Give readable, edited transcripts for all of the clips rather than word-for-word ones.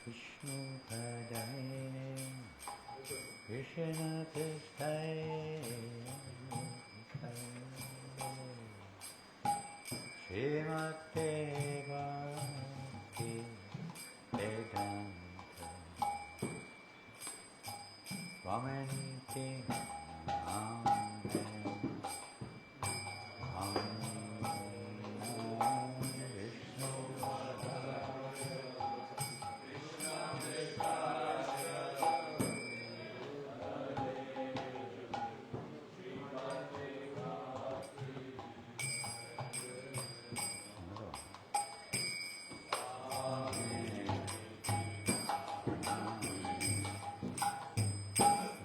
Vishnu Padane Krishna Prasthaya Srimate Bhakti Vedanta Swamiti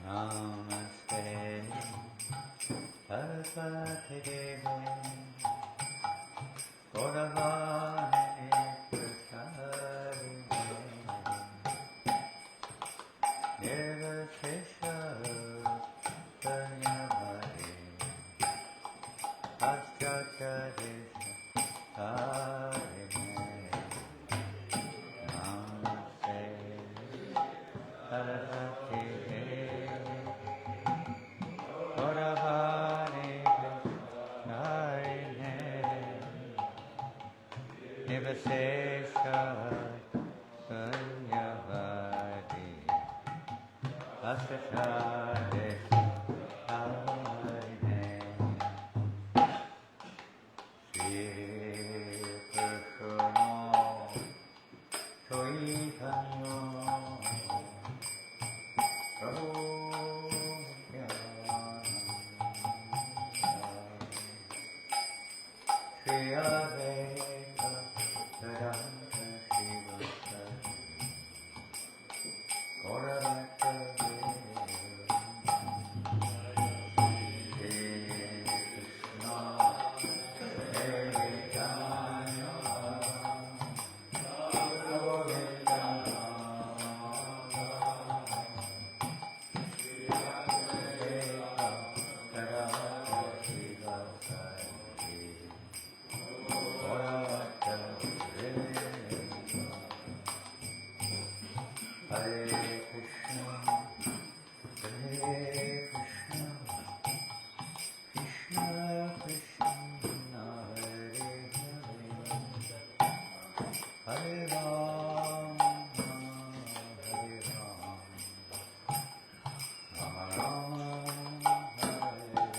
Amen. Saraswati Devi Gauravani Prasarine Nirvashesha Sanyamari Aschacharisa Harine Namaste Saraswati Devi Gauravani Nivasesha Sanyavadi Asashadesha Harine Shri Krishna Chaitanya Prabhu Shri Advaita Vedanta Shiva Gauravata Krishna Chaitanya Govinda Shri Advaita Vedanta Shiva Hare Krishna, Hare Krishna, Krishna Krishna, Hare Hare, Hare Rama, Hare Rama, Rama Rama, Hare Hare.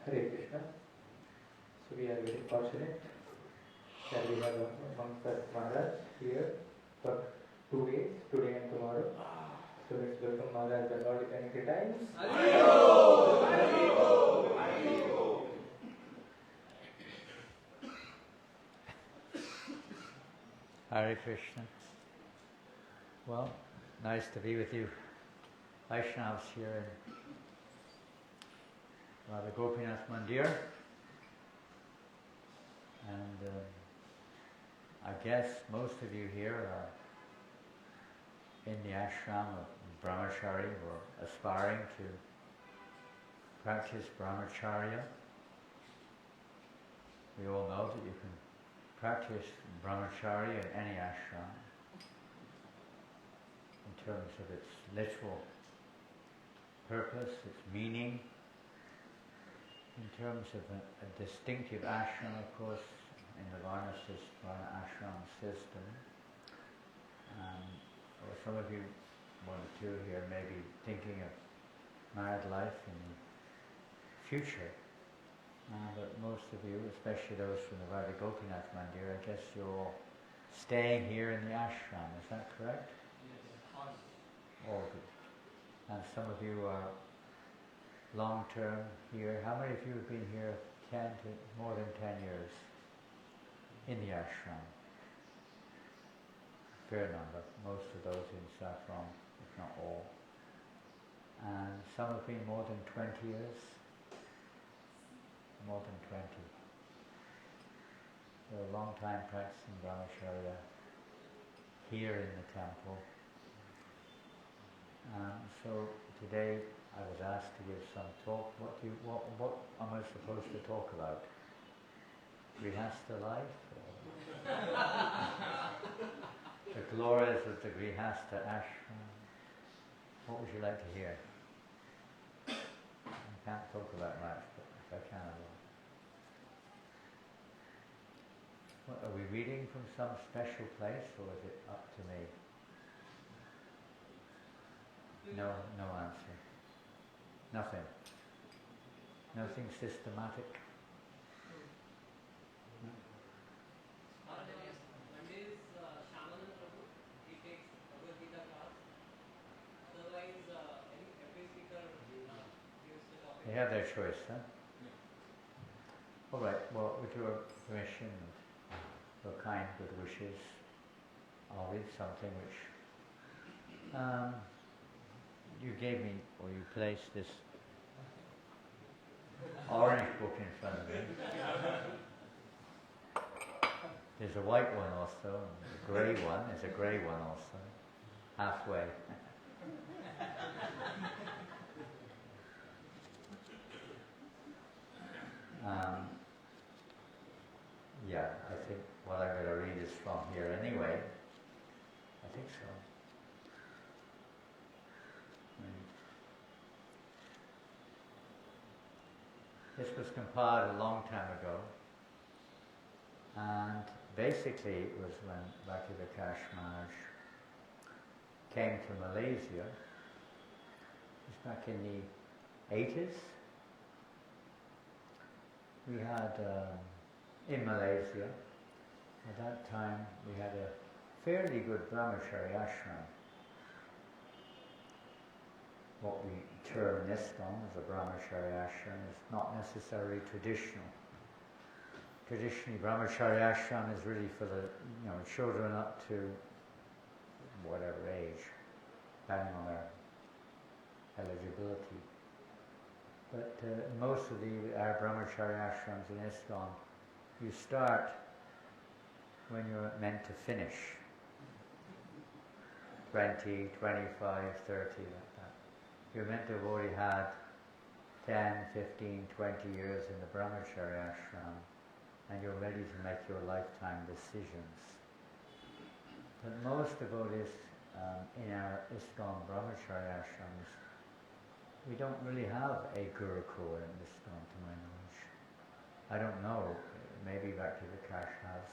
Hare Krishna. So we are very fortunate that we have Pankaj Maharaj here for 2 days, today and tomorrow. So let's welcome Maharaj the Lord Eternity Times. Hare Krishna. Well, nice to be with you Vaishnavas here in the Gopinath Mandir. And I guess most of you here are in the ashram of Brahmacari or aspiring to practice Brahmacharya. We all know that you can practice Brahmacharya in any ashram in terms of its literal purpose, its meaning, in terms of a distinctive ashram, of course, in the Varna ashram system. Or some of you one or two here may be thinking of married life in the future. But most of you, especially those from the Radha Gopinath Mandir, I guess you're all staying here in the ashram, is that correct? Yes. All good. And some of you are long-term here. How many of you have been here more than 10 years in the ashram? Fair number. Most of those in Saffron, if not all. And some have been more than 20 years. More than 20. So a long time practicing Brahmacharya here in the temple. So today I was asked to give some talk. What am I supposed to talk about? Grihastha life? The glories of the Grihastha ashram? What would you like to hear? I can't talk about much, but if I can, I will. What, are we reading from some special place, or is it up to me? No answer. Nothing. Nothing systematic. Mondays, Shamanand Prabhu, he takes Bhagavad Gita class. Otherwise, every speaker gives the topic. They have their choice, huh? All right, well, with your permission and your kind good wishes, I'll read something which you gave me, or you placed this orange book in front of me. There's a white one also, and a grey one. There's a grey one also, halfway. Yeah, I think what I'm going to read is from here anyway. I think so. This was compiled a long time ago, and basically it was when Bhakti-Vikas Maharaj came to Malaysia. It was back in the 80s. We had, in Malaysia, at that time we had a fairly good Brahmacari ashram. What we term in ISKCON as a Brahmacari ashram is not necessarily traditional. Traditionally, Brahmacari ashram is really for the children up to whatever age, depending on their eligibility. But most of our Brahmacari ashrams in ISKCON, you start when you're meant to finish. 20, 25, 30, like that. You're meant to have already had 10, 15, 20 years in the Brahmacari ashram, and you're ready to make your lifetime decisions. But most devotees in our ISKCON Brahmacari ashrams, we don't really have a Gurukul in ISKCON, to my knowledge. I don't know, maybe Bhakti-Vikas has.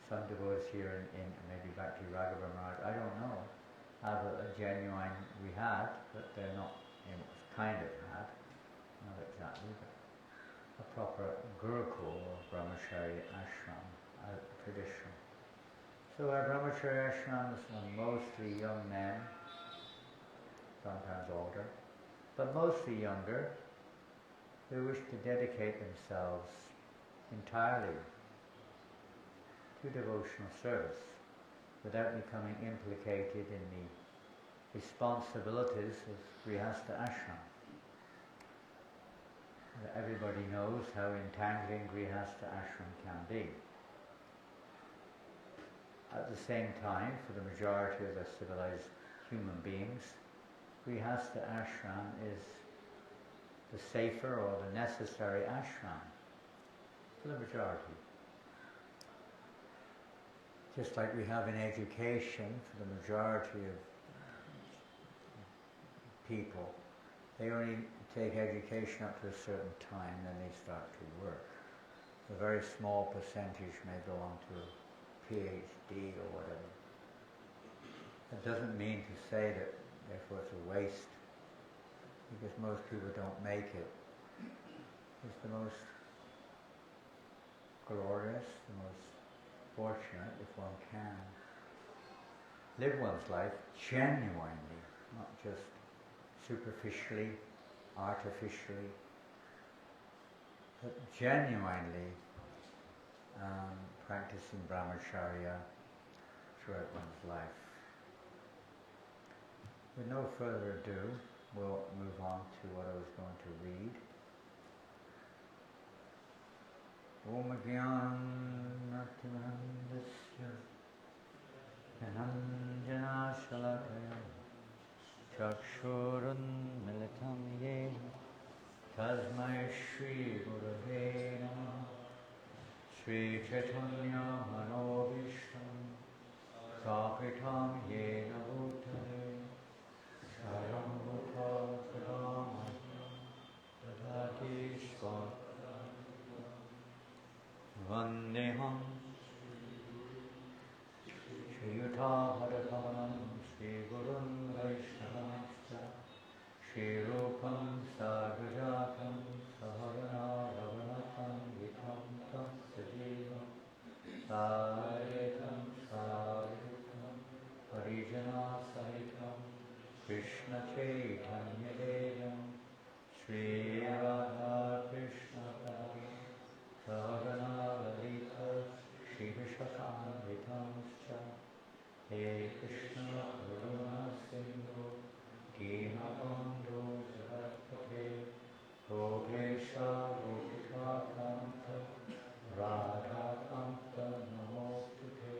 Some devotees here in maybe Bhakti Raghava Maharaj, I don't know, have a genuine, we had, but they're not, kind of had, not exactly, but a proper Gurukul or Brahmacari ashram, tradition. So our Brahmacari ashrams are mostly young men, sometimes older, but mostly younger, who wish to dedicate themselves entirely to devotional service without becoming implicated in the responsibilities of Grihastha ashram. Everybody knows how entangling Grihastha ashram can be. At the same time, for the majority of the civilized human beings, Grihastha ashram is the safer or the necessary ashram for the majority. Just like we have in education for the majority of people, they only take education up to a certain time, then they start to work. A very small percentage may go on to a PhD or whatever. That doesn't mean to say that therefore it's a waste, because most people don't make it. It's the most glorious, the most fortunate if one can live one's life genuinely, not just superficially, artificially, but genuinely practicing Brahmacharya throughout one's life. With no further ado, we'll move on to what I was going to read. Om Gyanam Natimanandasya Dhananjana Shalakaya Chakshurun Militam Yena Tasmai Shri Gurave Namah Shri Chaitanya Manobishtam Sakitam Yena Bhutale Sharam Bhuta Kadama Tadati Swat Vandeham Shri Yuta Hadakamanam Shri Gurun Vaishnavamscha Shri Rupam Sagrajatam Saharana Ravanatam Vitam Tam Sajivam Saretam Saretam Harijana Sahitam Krishna Chaitanya Devam Shri Radha Krishna Prabhu Sarana Lalita Shri Vishakam Vitamscha He Krishna Karuna Sindhu Dina Bandhu Jagapate Gopesha Gopika Kanta Radha Kanta Namostute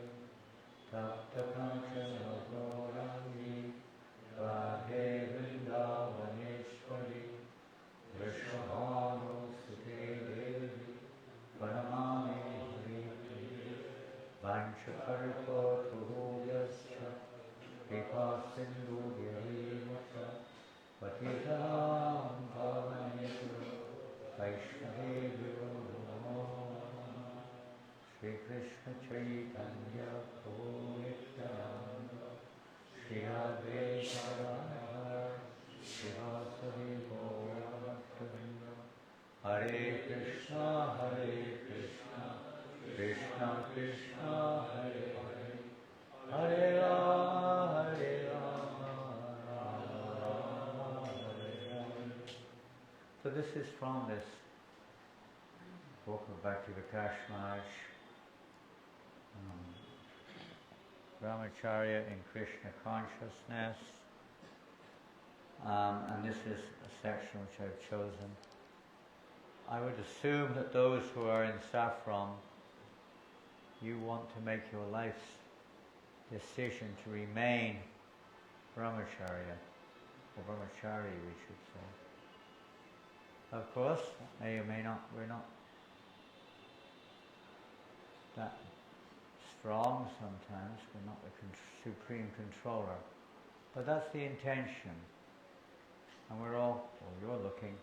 Tapta Kanchana Gaurani Radhe Vrindavaneshwari Vrishabhanu Sute Devi Pranamami Haripriye Vanchakarpa Tuhuyascha Kripa Sindhu Vyavimata Patitanam Bhavaneshwara Vaishnavebhyo Namo Namah Shri Krishna Chaitanya Prabhu Nityananda Shri Advaita Gadadhara Srivasadi Gaurabhaktavinda Hare Krishna Krishna Krishna Hare Hare Hare Rama Rama Rama Hare Hare. So this is from this book of Bhakti Vikas Maharaj, Brahmacharya in Krishna Consciousness, and this is a section which I've chosen. I would assume that those who are in Saffron, you want to make your life's decision to remain Brahmacharya, or Brahmachari we should say. Of course, may or may not, we're not that strong sometimes, we're not the supreme controller, but that's the intention, and we're all, or you're looking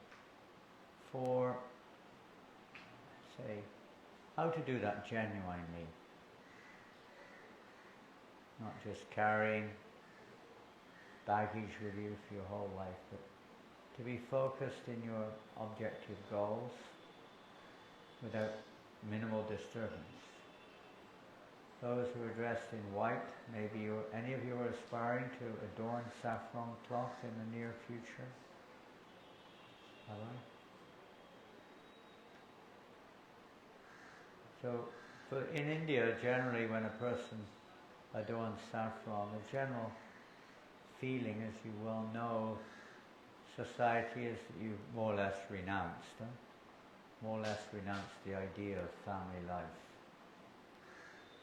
for, say, how to do that genuinely, not just carrying baggage with you for your whole life, but to be focused in your objective goals without minimal disturbance. Those who are dressed in white, maybe any of you are aspiring to adorn saffron cloth in the near future? Hello? So, in India, generally when a person adorns saffron, the general feeling, as you well know, society is that you more or less renounced, more or less renounced the idea of family life.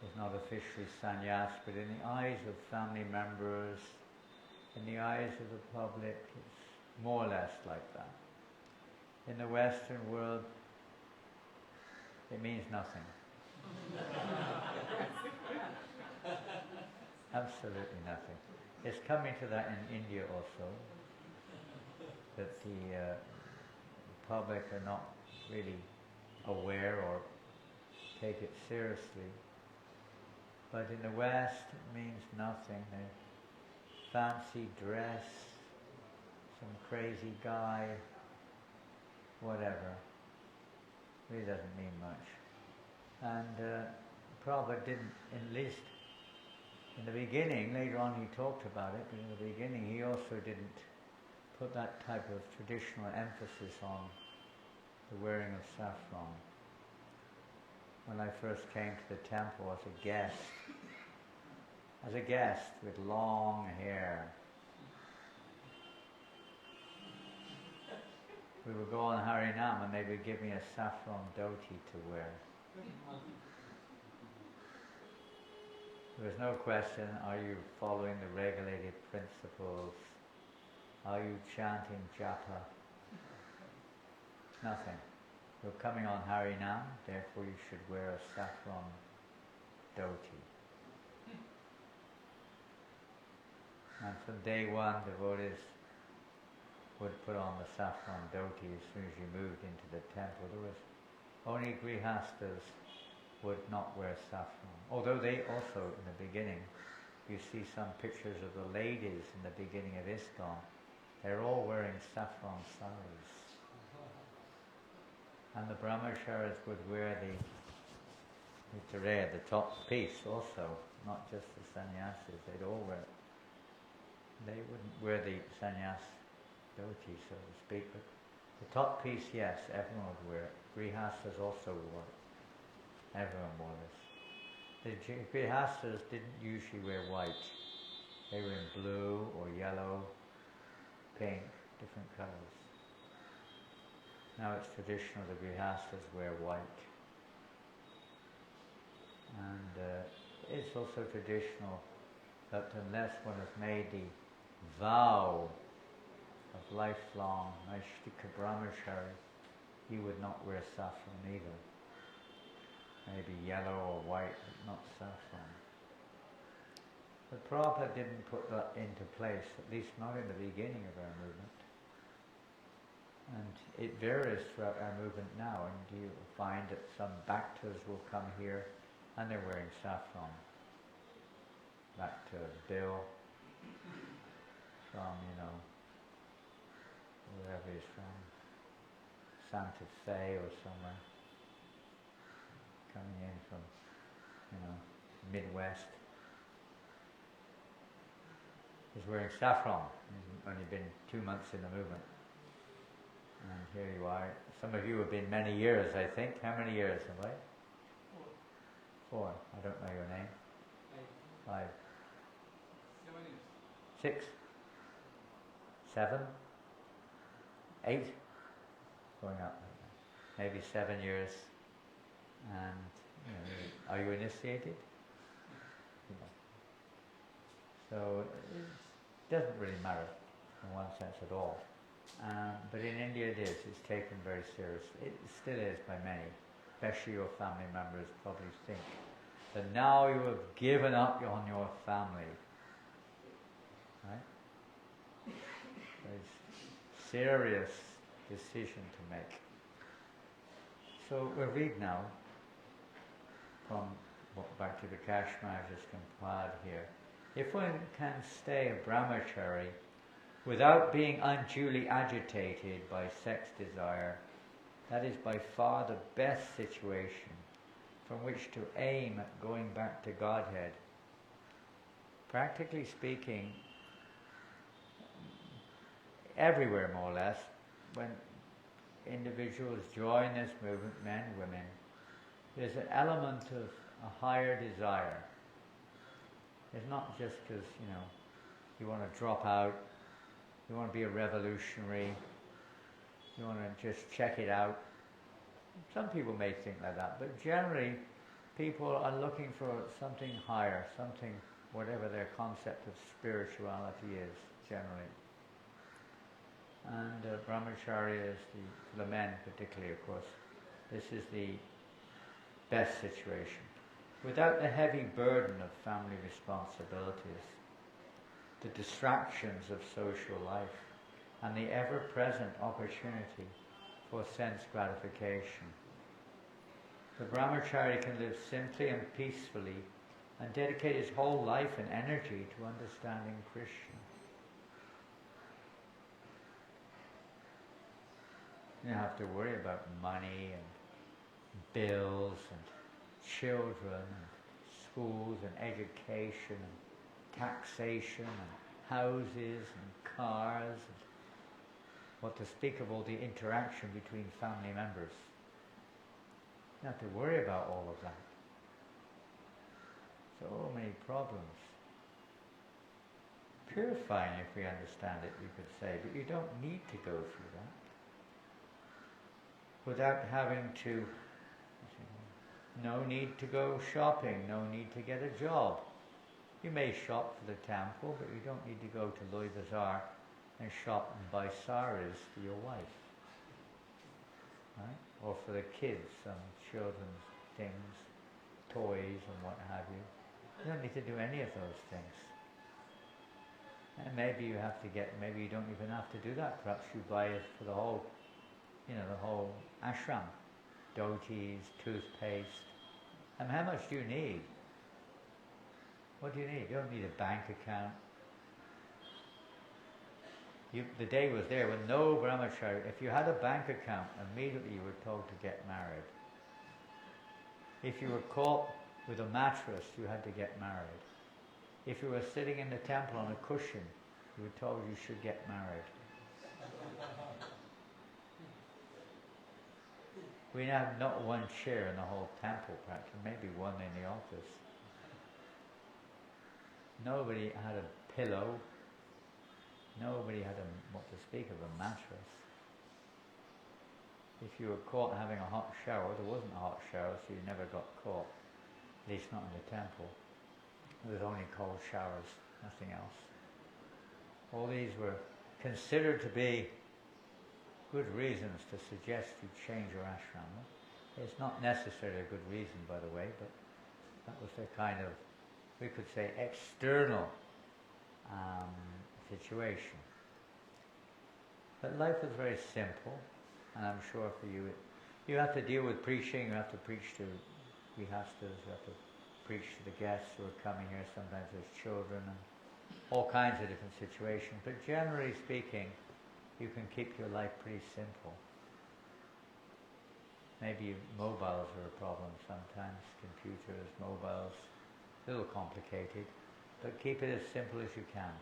It's not officially sannyas, but in the eyes of family members, in the eyes of the public, it's more or less like that. In the Western world, it means nothing. Absolutely nothing. It's coming to that in India also, that the public are not really aware or take it seriously. But in the West, it means nothing. They fancy dress, some crazy guy, whatever. Really doesn't mean much. And Prabhupada didn't, at least in the beginning, later on he talked about it, but in the beginning he also didn't put that type of traditional emphasis on the wearing of saffron. When I first came to the temple as a guest with long hair, we would go on Harinam and they would give me a saffron dhoti to wear. There was no question, are you following the regulated principles? Are you chanting japa? Nothing. You're coming on Harinam, therefore you should wear a saffron dhoti. And from day one, devotees would put on the saffron dhoti as soon as you moved into the temple. There was only grihastas would not wear saffron. Although they also, in the beginning, you see some pictures of the ladies in the beginning of ISKCON, they're all wearing saffron saris. And the Brahmacharis would wear the top piece also, not just the sannyasis, they'd all wear it. They wouldn't wear the sannyas dhoti, so to speak, but the top piece, yes, everyone would wear it. Grihastas also wore it. Everyone wore this. The grihastas didn't usually wear white. They were in blue or yellow, pink, different colours. Now it's traditional the grihastas wear white. And it's also traditional that unless one has made the vow of lifelong Naishtika Brahmacari, he would not wear saffron either. Maybe yellow or white, but not saffron. But Prabhupada didn't put that into place, at least not in the beginning of our movement. And it varies throughout our movement now, and you find that some bhaktas will come here and they're wearing saffron. Bhakta Bill from, wherever he's from, Santa Fe or somewhere, coming in from, Midwest. He's wearing saffron. He's only been 2 months in the movement. And here you are. Some of you have been many years, I think. How many years have I? 4. I don't know your name. 5. 7 years. 6. 7. 8. Going up. Maybe 7 years. And are you initiated? So it doesn't really matter in one sense at all. But in India it is. It's taken very seriously. It still is by many, especially your family members probably think that now you have given up on your family. Right? There's serious decision to make. So we'll read now from back to the Kash Maharaj's Chowpatty here. If one can stay a brahmachari without being unduly agitated by sex desire, that is by far the best situation from which to aim at going back to Godhead. Practically speaking, everywhere more or less, when individuals join this movement, men, women, there's an element of a higher desire. It's not just because, you want to drop out, you want to be a revolutionary, you want to just check it out. Some people may think like that, but generally people are looking for something higher, something, whatever their concept of spirituality is, generally. And Brahmacharya is for the men particularly, of course, this is the best situation. Without the heavy burden of family responsibilities, the distractions of social life, and the ever-present opportunity for sense gratification. The Brahmachari can live simply and peacefully and dedicate his whole life and energy to understanding Krishna. You don't have to worry about money and bills and children and schools and education and taxation and houses and cars and what to speak of all the interaction between family members. You don't have to worry about all of that. So many problems. Purifying, if we understand it, you could say, but you don't need to go through that without having to. No need to go shopping, no need to get a job. You may shop for the temple, but you don't need to go to Loy Bazaar and shop and buy saris for your wife. Right? Or for the kids, some children's things, toys and what have you. You don't need to do any of those things. And maybe you have to maybe you don't even have to do that. Perhaps you buy it for the whole, the whole ashram. Dhotis, toothpaste. And how much do you need? What do you need? You don't need a bank account. The day was there when no Brahmacari, if you had a bank account, immediately you were told to get married. If you were caught with a mattress, you had to get married. If you were sitting in the temple on a cushion, you were told you should get married. We have not one chair in the whole temple, practically, maybe one in the office. Nobody had a pillow. Nobody had what to speak of, a mattress. If you were caught having a hot shower, there wasn't a hot shower, so you never got caught. At least not in the temple. There was only cold showers, nothing else. All these were considered to be good reasons to suggest you change your ashram. It's not necessarily a good reason, by the way, but that was the kind of, we could say, external situation. But life was very simple, and I'm sure for you, you have to deal with preaching, you have to preach to grihastas, you have to preach to the guests who are coming here, sometimes there's children, and all kinds of different situations. But generally speaking, you can keep your life pretty simple. Maybe mobiles are a problem sometimes, computers, mobiles, a little complicated, but keep it as simple as you can.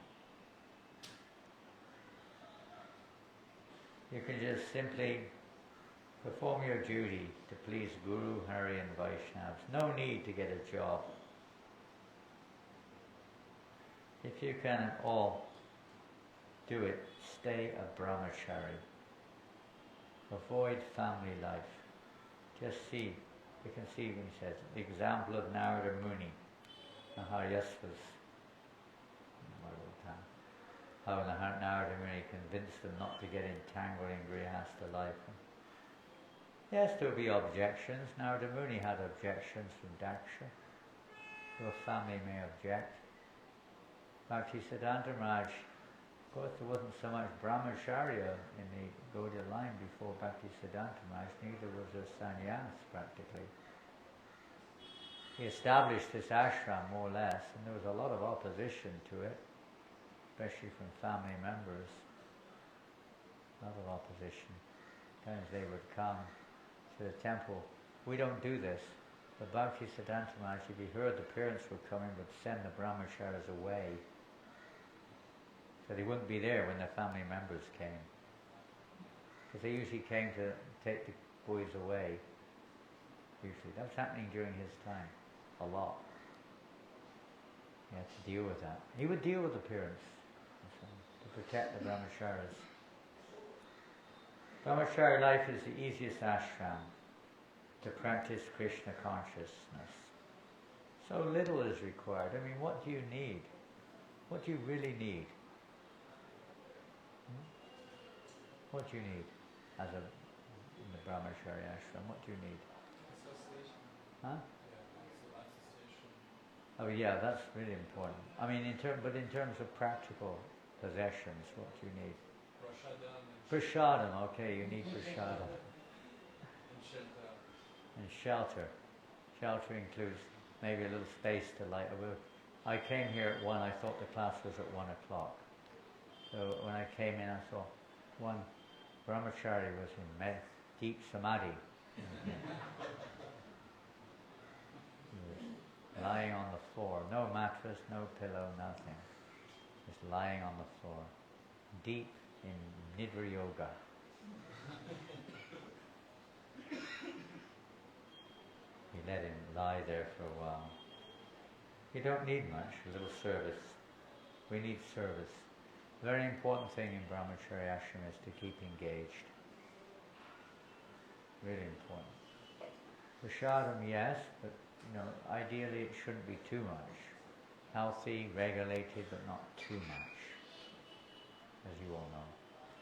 You can just simply perform your duty to please Guru, Hari and Vaishnavas. No need to get a job. If you can at all do it, stay a Brahmacari. Avoid family life. Just see, you can see when he says, the example of Narada Muni, Maharyasvas, how Narada Muni convinced them not to get entangled in grihastha life. Yes, there will be objections. Narada Muni had objections from Daksha. Your family may object. Bhaktisiddhanta Maharaj, of course there wasn't so much Brahmacharya in the Gaudiya line before Bhaktisiddhanta Maharaj, neither was there sannyas practically. He established this ashram more or less, and there was a lot of opposition to it, especially from family members. A lot of opposition. Sometimes they would come to the temple. We don't do this. But Bhaktisiddhanta Maharaj, if he heard the parents were coming, would send the Brahmacharis away. So they wouldn't be there when their family members came. Because they usually came to take the boys away. Usually. That was happening during his time. A lot. He had to deal with that. He would deal with the parents to protect the Brahmacharis. Brahmachari life is the easiest ashram to practice Krishna consciousness. So little is required. I mean, what do you need? What do you really need? What do you need in the Brahmachari ashram? What do you need? Association. Huh? Yeah, association. Oh yeah, that's really important. I mean, in terms of practical possessions, what do you need? Prashadam Prasadam, okay, you need prasadam. and shelter. And shelter. Shelter includes maybe a little space to light a will. I came here at 1, I thought the class was at 1 o'clock. So when I came in I saw 1, Brahmacari was in deep samadhi. He was lying on the floor, no mattress, no pillow, nothing. Just lying on the floor, deep in Nidra Yoga. He let him lie there for a while. You don't need much, a little service. We need service. The very important thing in Brahmacari ashram is to keep engaged. Really important. Prasadam, yes, but ideally it shouldn't be too much. Healthy, regulated, but not too much, as you all know.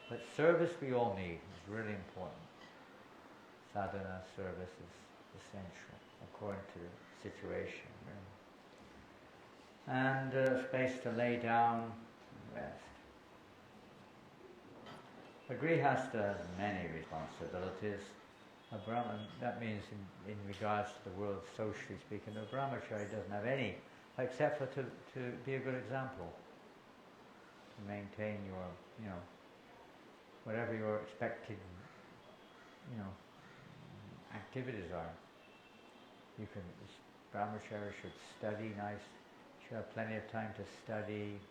But service we all need. It's really important. Sadhana service is essential, according to the situation. Really. And space to lay down and rest. A grihastha has many responsibilities. A Brahman, that means in regards to the world, socially speaking, a Brahmachari doesn't have any, except for to be a good example, to maintain your, whatever your expected, activities are. Brahmachari should study nice, should have plenty of time to study,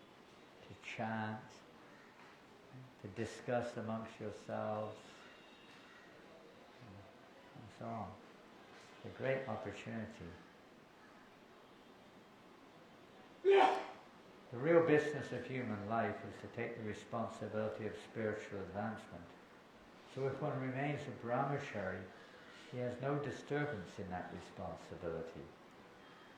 to chant, to discuss amongst yourselves, and so on. It's a great opportunity. The real business of human life is to take the responsibility of spiritual advancement. So if one remains a brahmachari, he has no disturbance in that responsibility.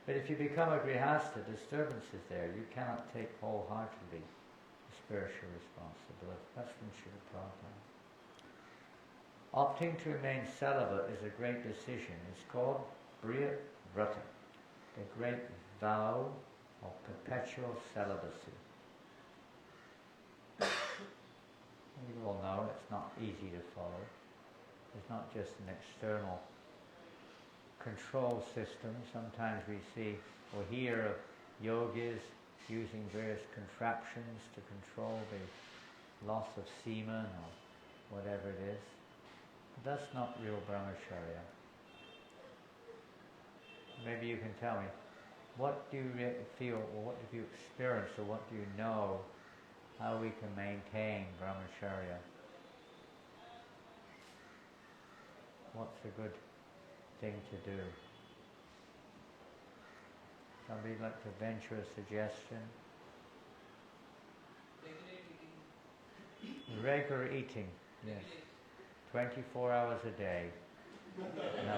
But if you become a grihastha, disturbance is there. You cannot take wholeheartedly the spiritual responsibility. That's from Srila Prabhupada. Opting to remain celibate is a great decision. It's called Brihat Vrata, the great vow of perpetual celibacy. You all know it's not easy to follow. It's not just an external control system. Sometimes we see or hear of yogis using various contraptions to control the loss of semen or whatever it is. That's not real brahmacharya. Maybe you can tell me, what do you feel, or what have you experienced, or what do you know, how we can maintain brahmacharya? What's a good thing to do? Somebody like to venture a suggestion? Regular eating, yes. 24 hours a day.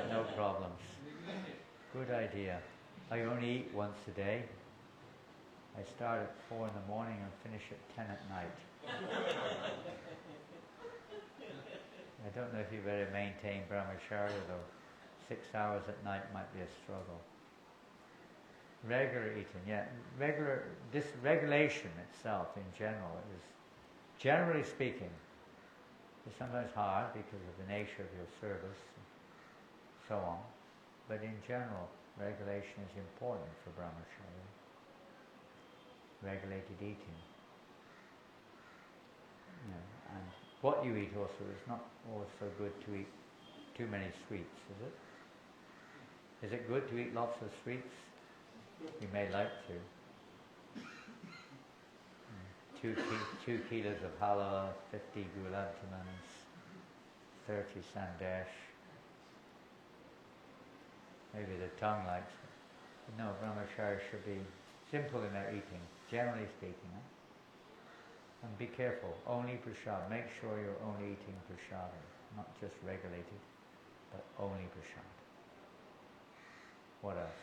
No problems. Good idea. I only eat once a day. I start at 4 in the morning and finish at 10 at night. I don't know if you better maintain brahmacharya though. 6 hours at night might be a struggle. Regular eating, yeah. This regulation itself in general is, generally speaking, is sometimes hard because of the nature of your service and so on. But in general, regulation is important for brahmacharya. Regulated eating. And what you eat also is not always so good to eat too many sweets, is it? Is it good to eat lots of sweets? You may like to. 2 kilos of halwa, 50 gulab jamuns, 30 sandesh. Maybe the tongue likes it. But no, brahmacharya should be simple in their eating, generally speaking. And be careful, only prasad. Make sure you're only eating prasad, not just regulated, but only prasad. What else?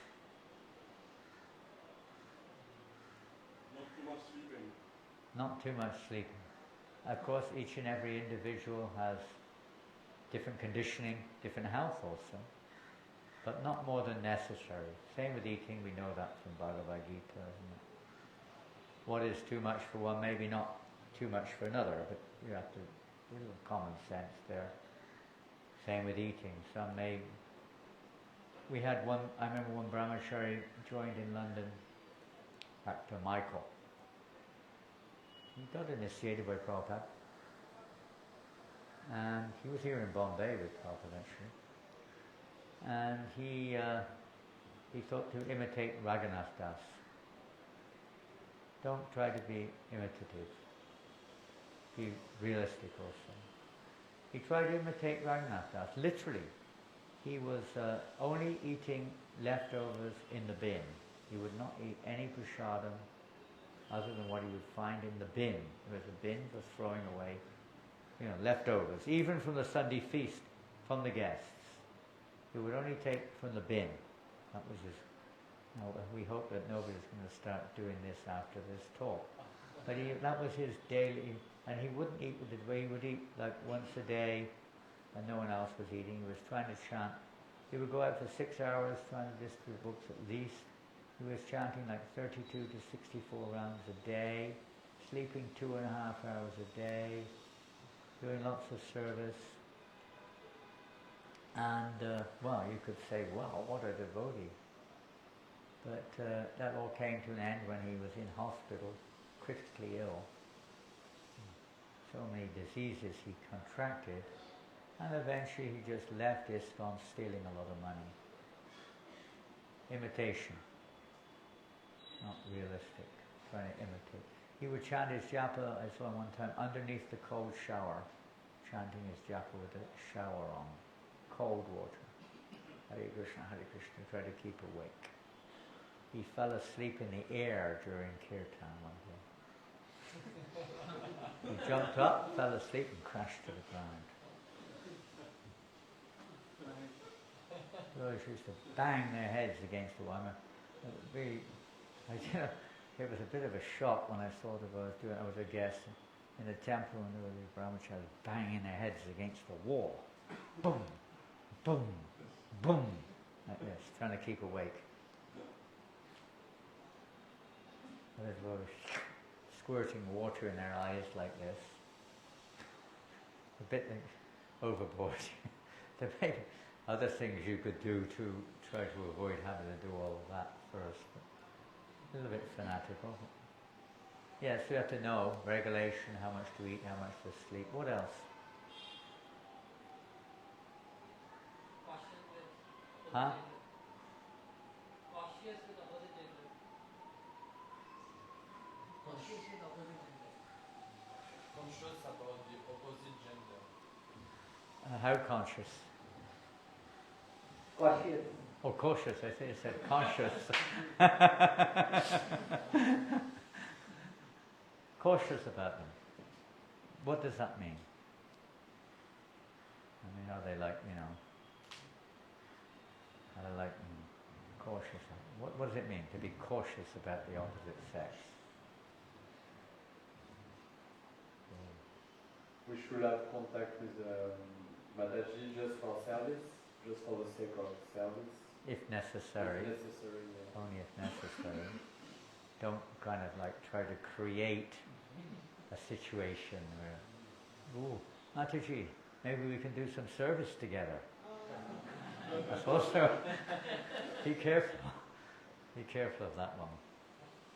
Not too much sleeping. Not too much sleeping. Of course, each and every individual has different conditioning, different health also, but not more than necessary. Same with eating, we know that from Bhagavad Gita, isn't it? What is too much for one, maybe not too much for another, but you have to, a little common sense there. Same with eating. We had one, I remember one brahmachari joined in London, Dr. Michael. He got initiated by Prabhupada. and he was here in Bombay with Prabhupada eventually, and he thought to imitate Raghunath Das. Don't try to be imitative. Be realistic also. He tried to imitate Raghunath Das. Literally, he was only eating leftovers in the bin. He would not eat any prasadam other than what he would find in the bin. There was a bin for throwing away, leftovers, even from the Sunday feast, from the guests. He would only take from the bin. That was his. Now, we hope that nobody's going to start doing this after this talk. But that was his daily, and he wouldn't eat with the way he would eat like once a day, and no one else was eating. He was trying to chant. He would go out for 6 hours trying to distribute books at least. He was chanting like 32 to 64 rounds a day, sleeping 2.5 hours a day, doing lots of service. And, you could say, wow, what a devotee. But that all came to an end when he was in hospital, critically ill. So many diseases he contracted, and eventually he just left ISKCON stealing a lot of money. Imitation, not realistic, trying to imitate. He would chant his japa, I saw him one time, underneath the cold shower, chanting his japa with a shower on, cold water. Hare Krishna, try to keep awake. He fell asleep in the air during kirtan one day. He jumped up, fell asleep, and crashed to the ground. Those used to bang their heads against the wall. It was a bit of a shock when I saw that I was a guest in a temple, and there were these Brahmacaris banging their heads against the wall. Boom, boom, boom, like this, trying to keep awake. There's a lot of squirting water in their eyes like this. A bit overboard. There may be other things you could do to try to avoid having to do all of that first. But a little bit fanatical. Yes, we have to know regulation, how much to eat, how much to sleep. What else? Huh? Cautious with opposite gender. Cautious with opposite gender. Conscious about the opposite gender. How conscious? Cautious. Oh, cautious. I think you said conscious. Cautious about them. What does that mean? Are they like, are they like cautious? What does it mean to be cautious about the opposite sex? We should have contact with Mataji just for service, just for the sake of service. If necessary. If necessary, yeah. Only if necessary. Don't kind of like try to create a situation where, ooh, Mataji, maybe we can do some service together. That's also, be careful. Be careful of that one.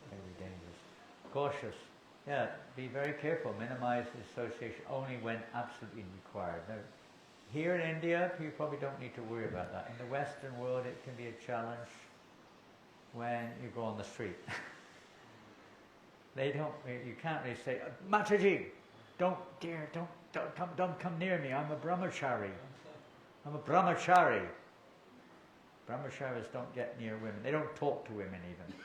Very dangerous. Cautious. Yeah, be very careful. Minimize association only when absolutely required. Now, here in India, you probably don't need to worry about that. In the Western world, it can be a challenge when you go on the street. You can't really say, Mataji, don't come near me. I'm a Brahmacari. I'm a Brahmacari. Brahmacharis don't get near women. They don't talk to women even.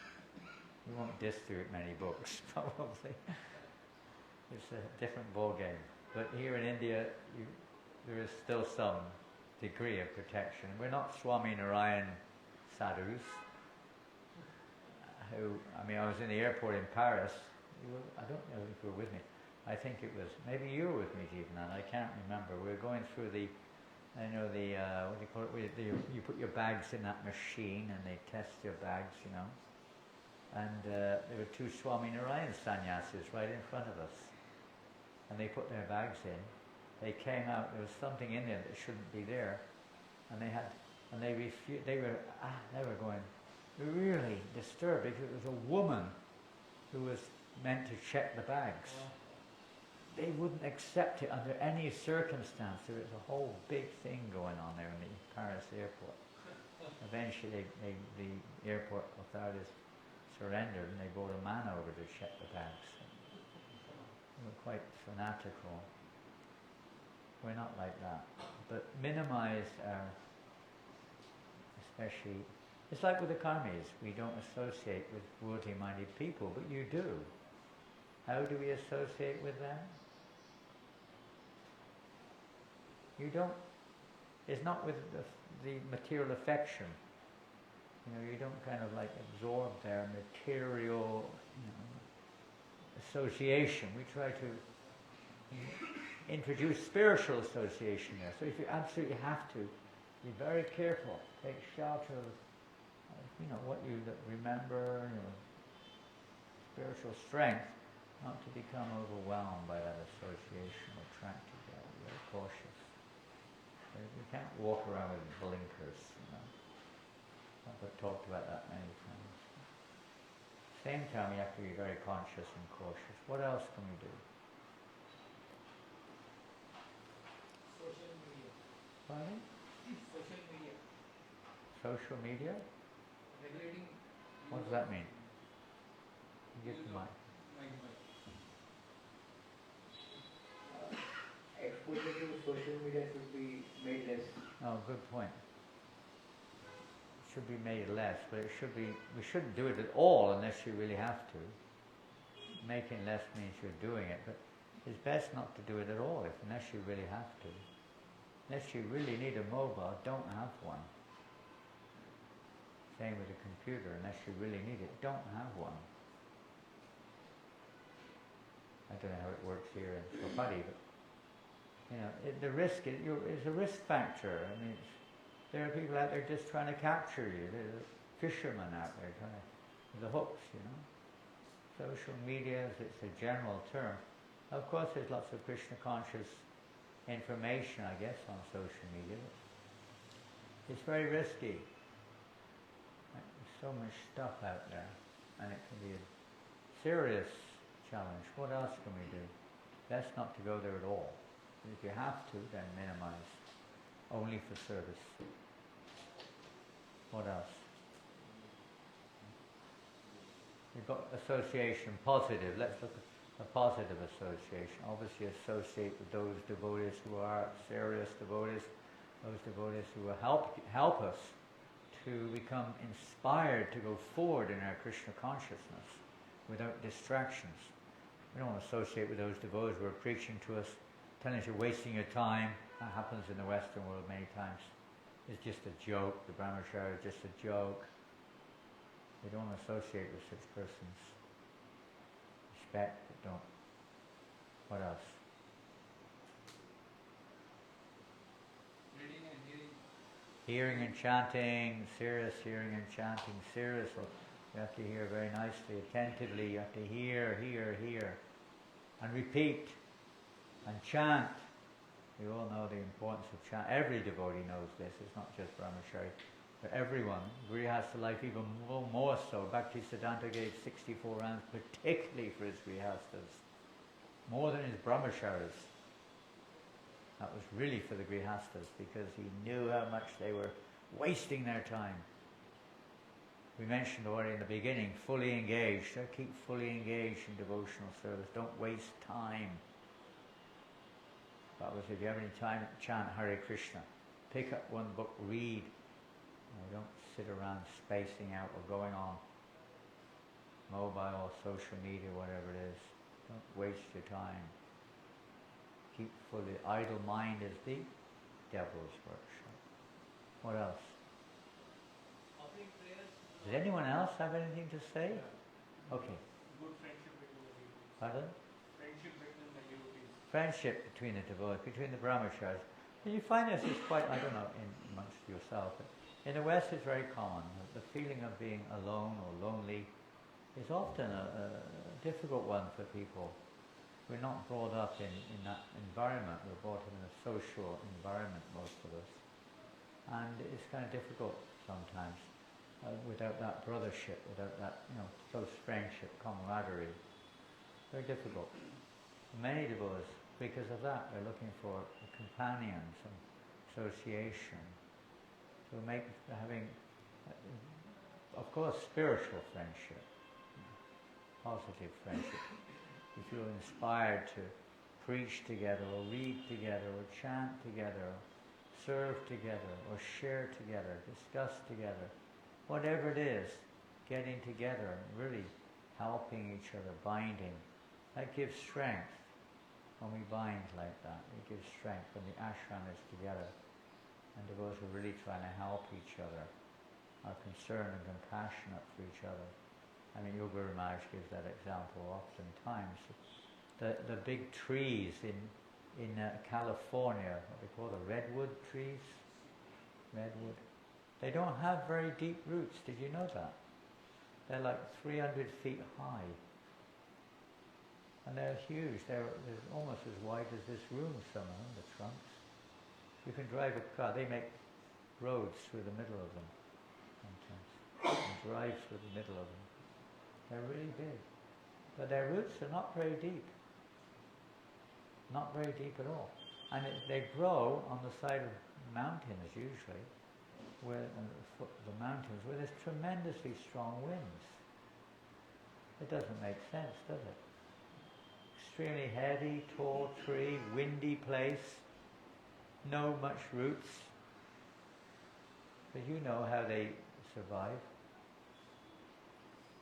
You won't distribute many books, probably. It's a different ball game. But here in India, there is still some degree of protection. We're not Swami Narayan sadhus. I was in the airport in Paris. I don't know if you were with me. I think it was, maybe you were with me, Jeevanand. I can't remember. We were going through what do you call it? You put your bags in that machine and they test your bags, And there were two Swami Narayan sannyasis right in front of us. And they put their bags in. They came out, there was something in there that shouldn't be there. And they were going really disturbed because it was a woman who was meant to check the bags. they wouldn't accept it under any circumstance. There was a whole big thing going on there in the Paris airport. Eventually, the airport authorities surrendered and they brought a man over to check the bags. They were quite fanatical. We're not like that. But minimize our, especially, it's like with the karmis. We don't associate with worldly-minded people, but you do. How do we associate with them? You don't. It's not with the material affection. You know, you don't kind of like absorb their material, association. We try to introduce spiritual association there. So if you absolutely have to, be very careful. Take shelter of, what you remember, spiritual strength, not to become overwhelmed by that association or attracted to that. Be very cautious. You can't walk around with blinkers, I've talked about that many times. Same time, you have to be very conscious and cautious. What else can we do? Social media. Pardon? Social media. Social media? Regulating. What does that mean? Give Use the of mic. Exposure to social media should be made less. Oh, good point. It should be made less, but it should be. We shouldn't do it at all unless you really have to. Making less means you're doing it, but it's best not to do it at all unless you really have to. Unless you really need a mobile, don't have one. Same with a computer. Unless you really need it, don't have one. I don't know how it works here in Chowpatty, but the risk is a risk factor. I mean, there are people out there just trying to capture you. There's fishermen out there trying to, with the hooks, Social media, it's a general term. Of course, there's lots of Krishna conscious information, I guess, on social media. It's very risky. There's so much stuff out there, and it can be a serious challenge. What else can we do? Best not to go there at all. If you have to, then minimize. Only for service. What else? You've got association, positive. Let's look at a positive association. Obviously associate with those devotees who are serious devotees, those devotees who will help us to become inspired to go forward in our Krishna consciousness without distractions. We don't want to associate with those devotees who are preaching to us, telling us you're wasting your time. That happens in the Western world many times. It's just a joke. The Brahmacari is just a joke. We don't want to associate with such persons. Respect, but don't. What else? Reading and hearing. Hearing and chanting, serious hearing and chanting, serious. You have to hear very nicely, attentively. You have to hear, and repeat, and chant. We all know the importance of chant. Every devotee knows this. It's not just Brahmacari. For everyone, Grihastha life even more so. Bhaktisiddhanta gave 64 rounds, particularly for his Grihasthas, more than his Brahmacharis. That was really for the Grihasthas, because he knew how much they were wasting their time. We mentioned already in the beginning, fully engaged. Keep fully engaged in devotional service. Don't waste time. That was, if you have any time, chant Hare Krishna. Pick up one book, read. Don't sit around spacing out or going on mobile or social media, whatever it is. Don't waste your time. Keep fully. Idle mind is the devil's workshop. What else? Offering prayers. Does anyone else have anything to say? Okay. Good friendship between the devotees. Pardon? Friendship between the devotees. Friendship between the devotees, between the Brahmacharis. And you find this is quite, I don't know, amongst yourself, but in the West it's very common. The feeling of being alone or lonely is often a difficult one for people. We're not brought up in that environment. We're brought up in a social environment, most of us. And it's kind of difficult sometimes without that brothership, without that close friendship, camaraderie. Very difficult. Many devotees, because of that, they're looking for a companion, some association. So having, of course, spiritual friendship, positive friendship. If you're inspired to preach together, or read together, or chant together, or serve together, or share together, discuss together, whatever it is, getting together and really helping each other, binding, that gives strength. When we bind like that, it gives strength when the ashram is together and devotees are really trying to help each other, are concerned and compassionate for each other. I mean, Yoga Maharaj gives that example oftentimes. The big trees in California, what they call the redwood trees, redwood, they don't have very deep roots. Did you know that? They're like 300 feet high. And they're huge. They're almost as wide as this room, some of them, the trunks. You can drive a car. They make roads through the middle of them sometimes. You can drive through the middle of them. They're really big. But their roots are not very deep. Not very deep at all. And they grow on the side of mountains usually, where the mountains where there's tremendously strong winds. It doesn't make sense, does it? Extremely heavy, tall tree, windy place, no much roots. But you know how they survive.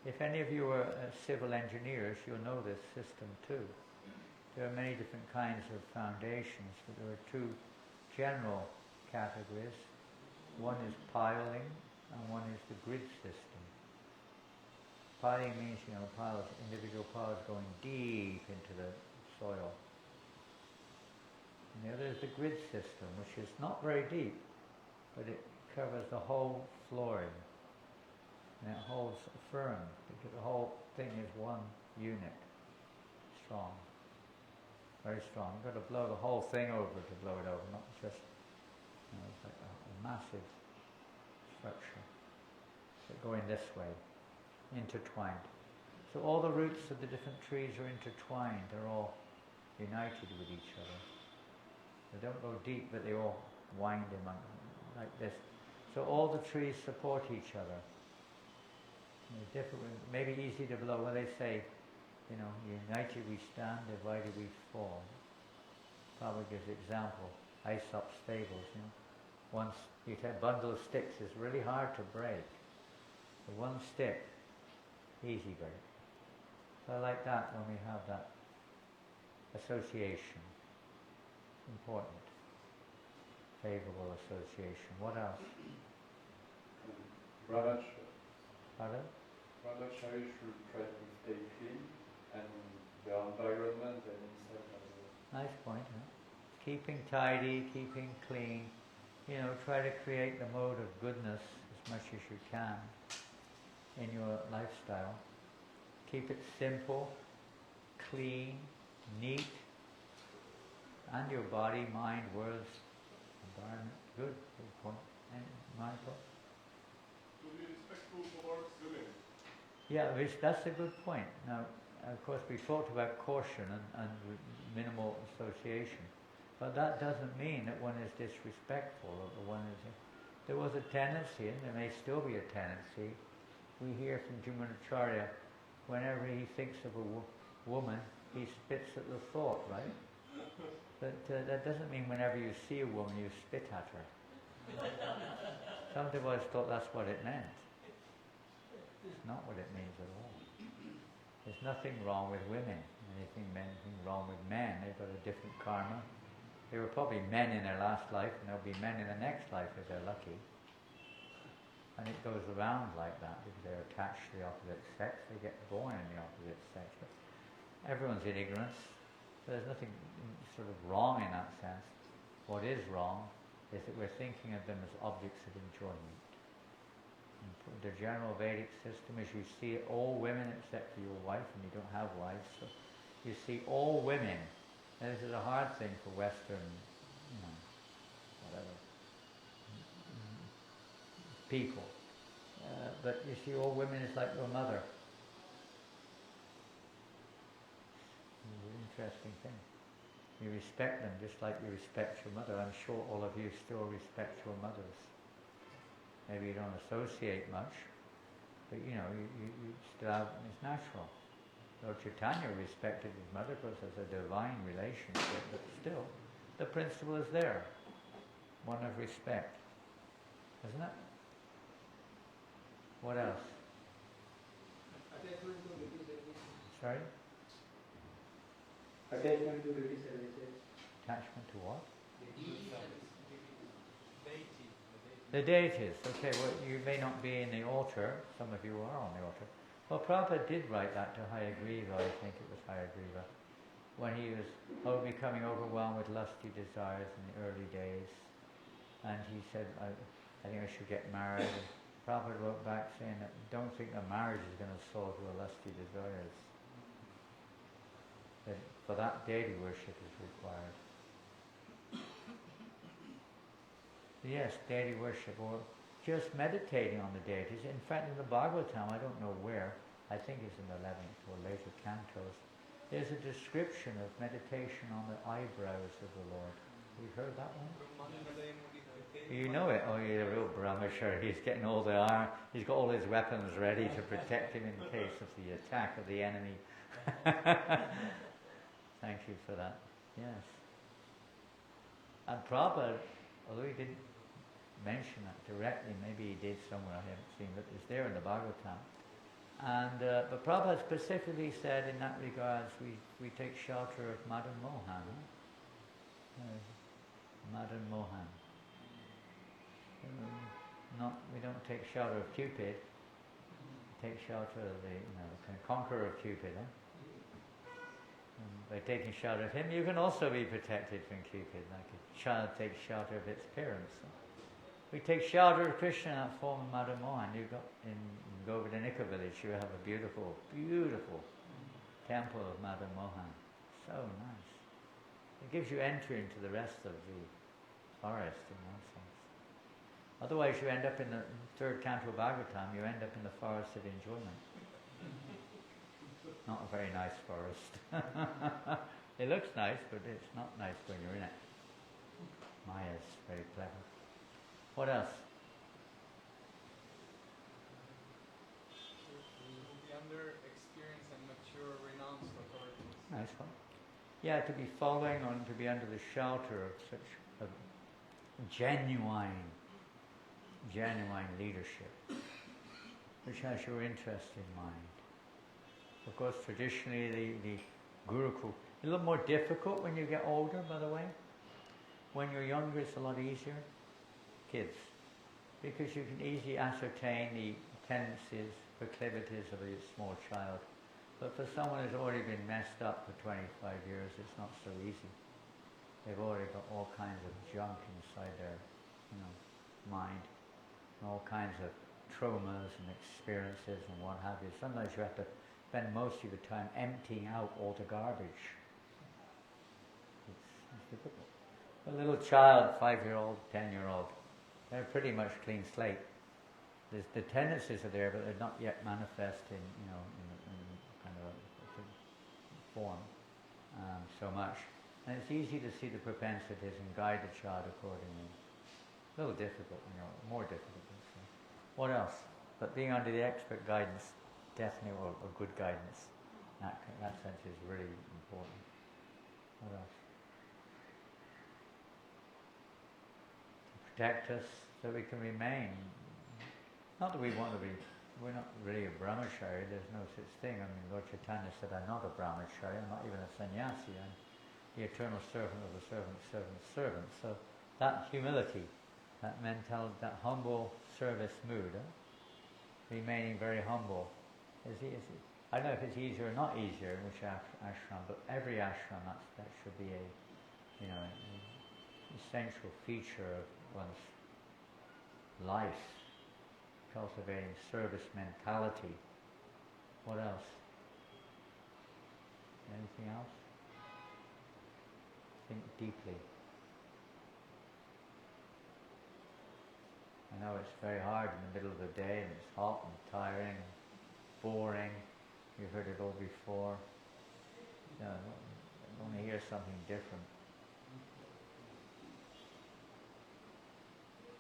If any of you are civil engineers, you'll know this system too. There are many different kinds of foundations, but there are two general categories. One is piling, and one is the grid system. Piling means, piles, individual piles going deep into the soil. And the other is the grid system, which is not very deep, but it covers the whole flooring. And it holds firm, because the whole thing is one unit, strong. Very strong. You've got to blow the whole thing over to blow it over, not just, it's like a massive structure. But going this way, intertwined. So all the roots of the different trees are intertwined. They're all united with each other. They don't go deep, but they all wind among like this. So all the trees support each other. Different, maybe easy to blow when they say, united we stand, divided we fall. Probably gives example. Aesop's fables, Once you take a bundle of sticks, it's really hard to break. The one stick, easy break. So I like that when we have that association. Important. Favorable association. What else? Pardon? Brahmacari should try to stay clean and the environment and himself as well. Nice point, huh? Keeping tidy, keeping clean. Try to create the mode of goodness as much as you can in your lifestyle. Keep it simple, clean, neat, and your body, mind, words, environment. Good point. And Michael? To be respectful towards women. Yeah, that's a good point. Now, of course, we talked about caution and minimal association, but that doesn't mean that one is disrespectful or one is. There was a tendency, and there may still be a tendency. We hear from Jumanacharya, whenever he thinks of a woman, he spits at the thought, right? But that doesn't mean whenever you see a woman, you spit at her. Some devotees thought that's what it meant. It's not what it means at all. There's nothing wrong with women, anything wrong with men. They've got a different karma. They were probably men in their last life, and they'll be men in the next life if they're lucky. And it goes around like that because they're attached to the opposite sex. They get born in the opposite sex. But everyone's in ignorance, so there's nothing sort of wrong in that sense. What is wrong is that we're thinking of them as objects of enjoyment. And the general Vedic system is you see all women except for your wife, and you don't have wives, so you see all women. And this is a hard thing for Western, whatever, people. But you see all women is like your mother. interesting thing. You respect them just like you respect your mother. I'm sure all of you still respect your mothers. Maybe you don't associate much, but you know, you still have, it's natural. Lord Chaitanya respected his mother because it's a divine relationship, but still, the principle is there. One of respect. Isn't it? What else? Attachment to duty service. Sorry? Attachment to duty services. Attachment to what? Duty service. Deity. The deities. Okay, well, you may not be in the altar. Some of you are on the altar. Well, Prabhupada did write that to Hayagriva, I think it was Hayagriva, when he was becoming overwhelmed with lusty desires in the early days. And he said, I think I should get married. And Prabhupada wrote back saying that don't think that marriage is going to solve your lusty desires. That for that, deity worship is required. Yes, deity worship, or just meditating on the deities. In fact, in the Bhagavatam, I don't know where, I think it's in the 11th or later cantos, there's a description of meditation on the eyebrows of the Lord. You've heard that one? You know it. Oh, you're a real Brahmacari. He's getting all the iron. He's got all his weapons ready to protect him in case of the attack of the enemy. Thank you for that. Yes. And Prabhupada, although he didn't mention that directly, maybe he did somewhere, I haven't seen, but it's there in the Bhagavatam. And but Prabhupada specifically said in that regards, we take shelter of Madan Mohan. Madan Mohan. We don't take shelter of Cupid. We take shelter of the conqueror of Cupid. By taking shelter of him, you can also be protected from Cupid, like a child takes shelter of its parents. We take shelter of Krishna in that form of Madan Mohan. You've got in Govardhanika village, you have a beautiful, beautiful temple of Madan Mohan. So nice. It gives you entry into the rest of the forest in one sense. Otherwise you end up in the third canto of Bhagavatam, you end up in the forest of enjoyment. Not a very nice forest. It looks nice, but it's not nice when you're in it. Maya's very clever. What else? To be under experience and mature renounced authorities. Nice one. Yeah, to be following on, to be under the shelter of such a genuine leadership, which has your interest in mind. Of course, traditionally the Gurukul, a little more difficult when you get older, by the way. When you're younger, it's a lot easier. Kids, because you can easily ascertain the tendencies, proclivities of a small child. But for someone who's already been messed up for 25 years, it's not so easy. They've already got all kinds of junk inside their, mind, and all kinds of traumas and experiences and what have you. Sometimes you have to spend most of your time emptying out all the garbage. It's difficult. A little child, 5-year-old, 10-year-old, they're pretty much clean slate. The tendencies are there, but they're not yet manifest in kind of a form so much. And it's easy to see the propensities and guide the child accordingly. A little difficult, more difficult. What else? But being under the expert guidance, definitely, or good guidance, that sense is really important. What else? Protect us so we can remain. Not that we want to be, we're not really a Brahmacari, there's no such thing. I mean, Lord Chaitanya said, I'm not a Brahmacari, I'm not even a sannyasi, I'm the eternal servant of the servant. So that humility, that mentality, that humble service mood, remaining very humble, is I don't know if it's easier or not easier in which ashram, but every ashram, that should be a essential feature of one's life, cultivating service mentality. What else? Anything else? Think deeply. I know it's very hard in the middle of the day and it's hot and tiring and boring. You've heard it all before. want to hear something different.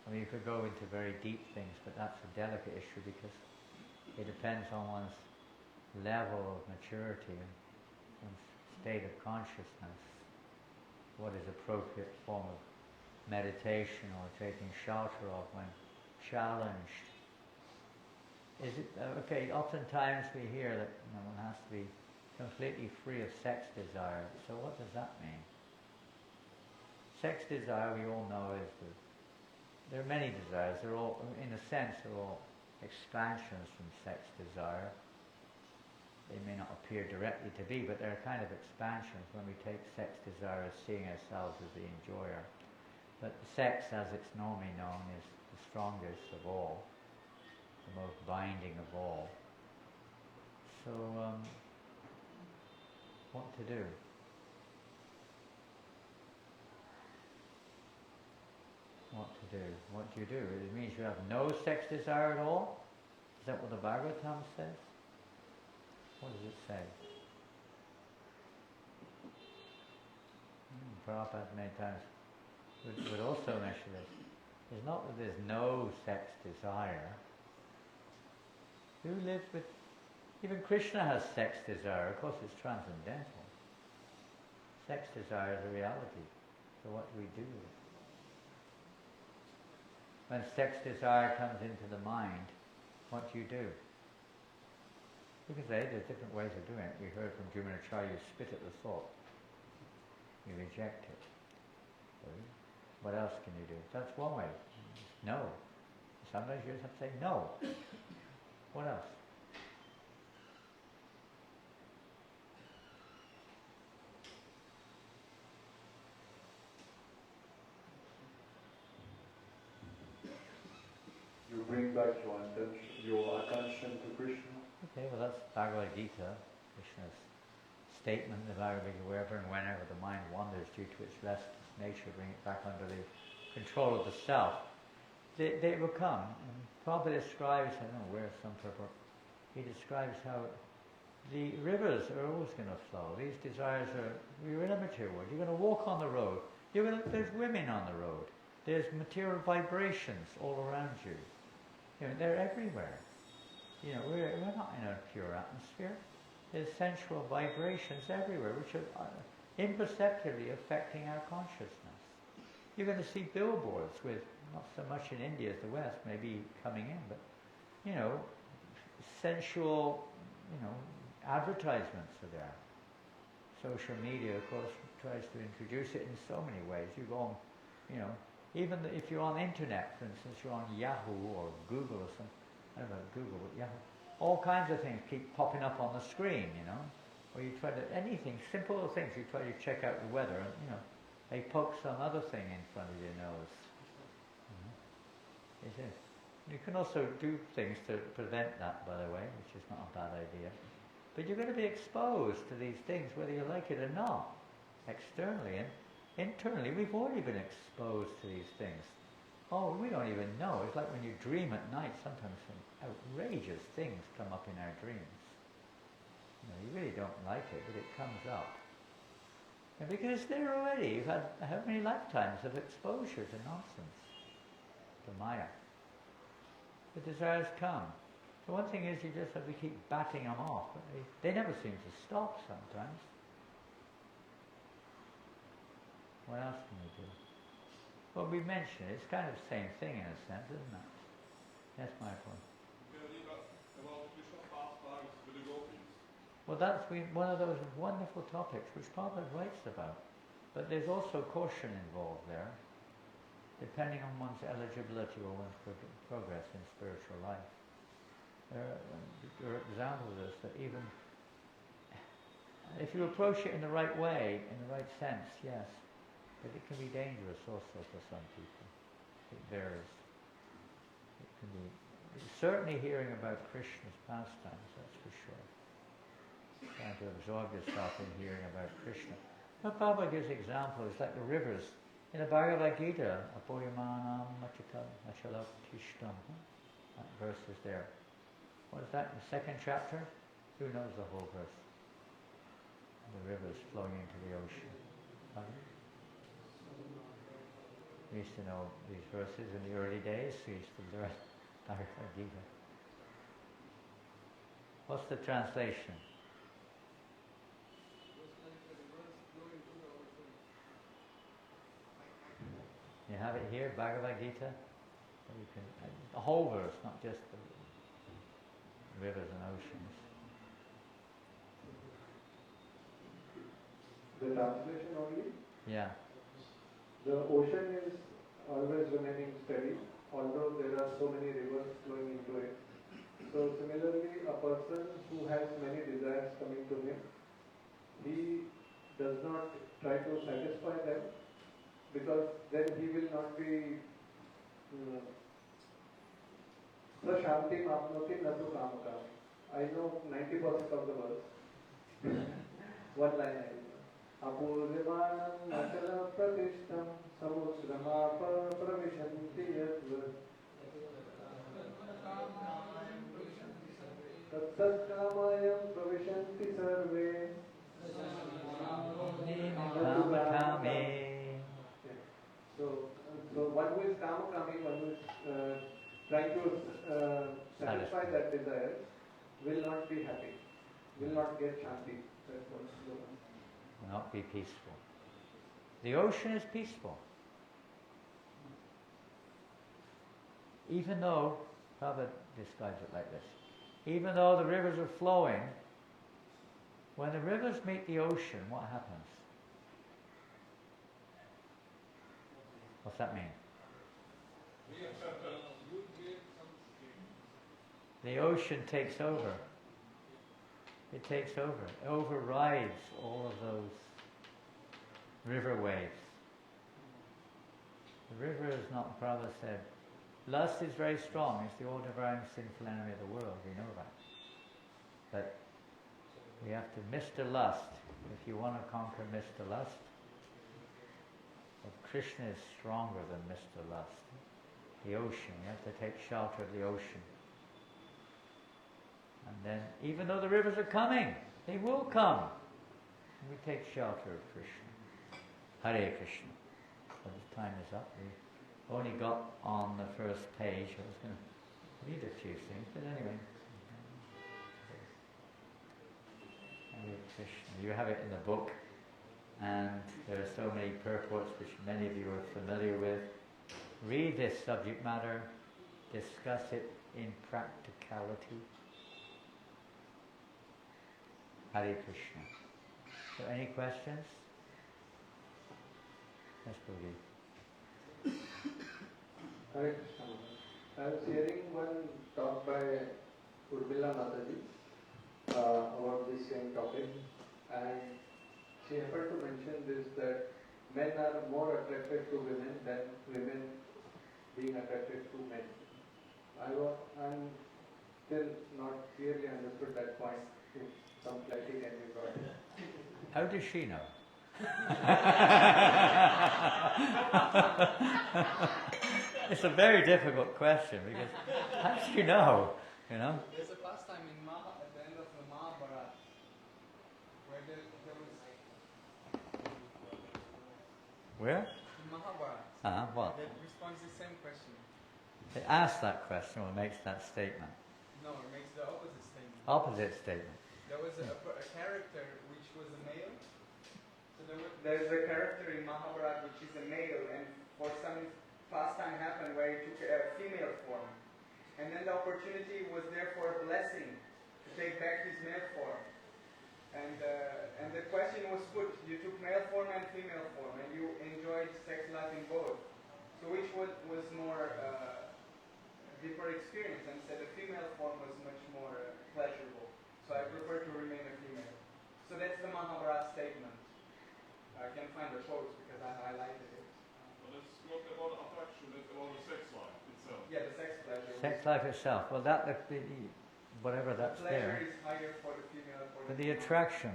I mean, you could go into very deep things, but that's a delicate issue because it depends on one's level of maturity and one's state of consciousness. What is appropriate form of meditation or taking shelter of when challenged? Is it okay? Oftentimes we hear that one has to be completely free of sex desire. So what does that mean? Sex desire, we all know, there are many desires. They're all, in a sense, they're all expansions from sex desire. They may not appear directly to be, but they're kind of expansions when we take sex desire as seeing ourselves as the enjoyer. But sex, as it's normally known, is the strongest of all, the most binding of all. So, what to do? What to do? What do you do? It means you have no sex desire at all? Is that what the Bhagavatam says? What does it say? Prabhupada many times would also mention this. It's not that there's no sex desire. Who lives with... Even Krishna has sex desire. Of course it's transcendental. Sex desire is a reality. So what do we do with it? When sex desire comes into the mind, what do? You can say there's different ways of doing it. We heard from Brahmacari, you spit at the thought. You reject it. What else can you do? That's one way. No. Sometimes you just have to say no. What else? You bring back your attention to Krishna. Okay, well that's Bhagavad Gita, Krishna's statement of wherever and whenever the mind wanders due to its restless nature, bring it back under the control of the self. They will come. And Prabhupada describes, I don't know where, some purport, he describes how the rivers are always going to flow. These desires are, you're in a material world, you're going to walk on the road, there's women on the road, there's material vibrations all around you. They're everywhere. We're not in a pure atmosphere. There's sensual vibrations everywhere which are imperceptibly affecting our consciousness. You're going to see billboards with, not so much in India as the West, maybe coming in, but, sensual, advertisements are there. Social media, of course, tries to introduce it in so many ways. You go on, even if you're on internet, for instance, you're on Yahoo or Google or something, I don't know about Google, but Yahoo, all kinds of things keep popping up on the screen, or you try to, anything, simple things, you try to check out the weather, and, they poke some other thing in front of your nose. You can also do things to prevent that, by the way, which is not a bad idea. But you're going to be exposed to these things, whether you like it or not, externally. And internally, we've already been exposed to these things. Oh, we don't even know. It's like when you dream at night, sometimes some outrageous things come up in our dreams. You really don't like it, but it comes up. And because it's there already, you've had how many lifetimes of exposure to nonsense, to Maya. The desires come. So one thing is you just have to keep batting them off. But they never seem to stop sometimes. What else can we do? Well, we mentioned it. It's kind of the same thing in a sense, isn't it? That's my point. About Krishna's pastimes with the gopis. Well, that's one of those wonderful topics which Prabhupada writes about. But there's also caution involved there, depending on one's eligibility or one's progress in spiritual life. There are examples of this, that even if you approach it in the right way, in the right sense, yes, but it can be dangerous also for some people. It varies. It can be certainly hearing about Krishna's pastimes, that's for sure. Trying to absorb yourself in hearing about Krishna. But Prabhupada gives examples like the rivers. In the Bhagavad Gita, Apoyamanam Machalaptishtam. That verse is there. What is that? In the second chapter? Who knows the whole verse? the rivers flowing into the ocean. Pardon? We used to know these verses in the early days. We used to learn Bhagavad Gita. What's the translation? You have it here, Bhagavad Gita. So you can, the whole verse, not just the rivers and oceans. The translation only? Yeah. The ocean is always remaining steady, although there are so many rivers flowing into it. So similarly, a person who has many desires coming to him, he does not try to satisfy them, because then he will not be Shanti Mapnoti Natu Kamakami. I know 90% of the verse. One line I know. Apurvanam Achala Pratishtam Samusramapa Pravishanti Yadva Tatsatkamayam Pravishanti Sarve Kamakami. So one who is Kamakami, one who is trying to satisfy that desire, will not be happy, will not get Shanti. That's what the one. Will not be peaceful. The ocean is peaceful. Even though, Prabhupada describes it like this, even though the rivers are flowing, when the rivers meet the ocean, what happens? What's that mean? The ocean takes over. It takes over. It overrides all of those river waves. The river is not, Prabhupada said, lust is very strong. It's the all-devouring sinful enemy of the world. We know that. But we have to Mr. Lust. If you want to conquer Mr. Lust, well, Krishna is stronger than Mr. Lust. The ocean. You have to take shelter of the ocean. And then, even though the rivers are coming, they will come. We take shelter of Krishna. Hare Krishna. Well, the time is up. We only got on the first page. I was going to read a few things, but anyway. Hare Krishna. You have it in the book, and there are so many purports which many of you are familiar with. Read this subject matter, discuss it in practicality. Hare Krishna. So any questions? Yes, Prabhu. Hare Krishna. I was hearing one talk by Urmila Mataji about this same topic, and she happened to mention this, that men are more attracted to women than women being attracted to men. I'm still not clearly understood that point. If some clarity can be brought. How does she know? It's a very difficult question because how does she know? You know? There's a pastime in at the end of the Mahabharata where there was Where? in Mahabharata. What? That responds the same question. It asks that question or makes that statement. No, it makes the opposite statement. Opposite statement. There was a character which was a male. So there's a character in Mahabharata which is a male, and for some pastime happened where he took a female form. And then the opportunity was there for a blessing to take back his male form. And the question was put, you took male form and female form, and you enjoyed sex life in both. So which was more deeper experience? And said the female form was much more pleasurable. So I prefer to remain a female. So that's the Mahabharata statement. I can find the quotes because I highlighted it. But it's not about attraction, it's about the sex life itself. Yeah, the sex pleasure. Sex life itself. Well, whatever that's the pleasure there. is higher for the female. But the attraction.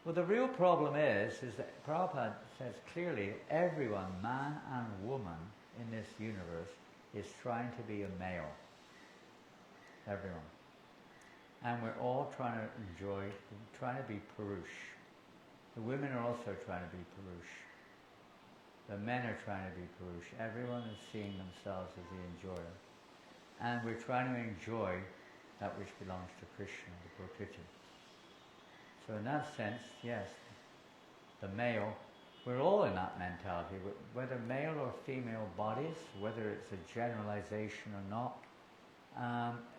Well, the real problem is that Prabhupada says clearly everyone, man and woman in this universe, is trying to be a male. Everyone. And we're all trying to be Purush. The women are also trying to be Purush. The men are trying to be Purush. Everyone is seeing themselves as the enjoyer. And we're trying to enjoy that which belongs to Krishna, the Prakriti. So in that sense, yes, the male, we're all in that mentality, whether male or female bodies, whether it's a generalization or not.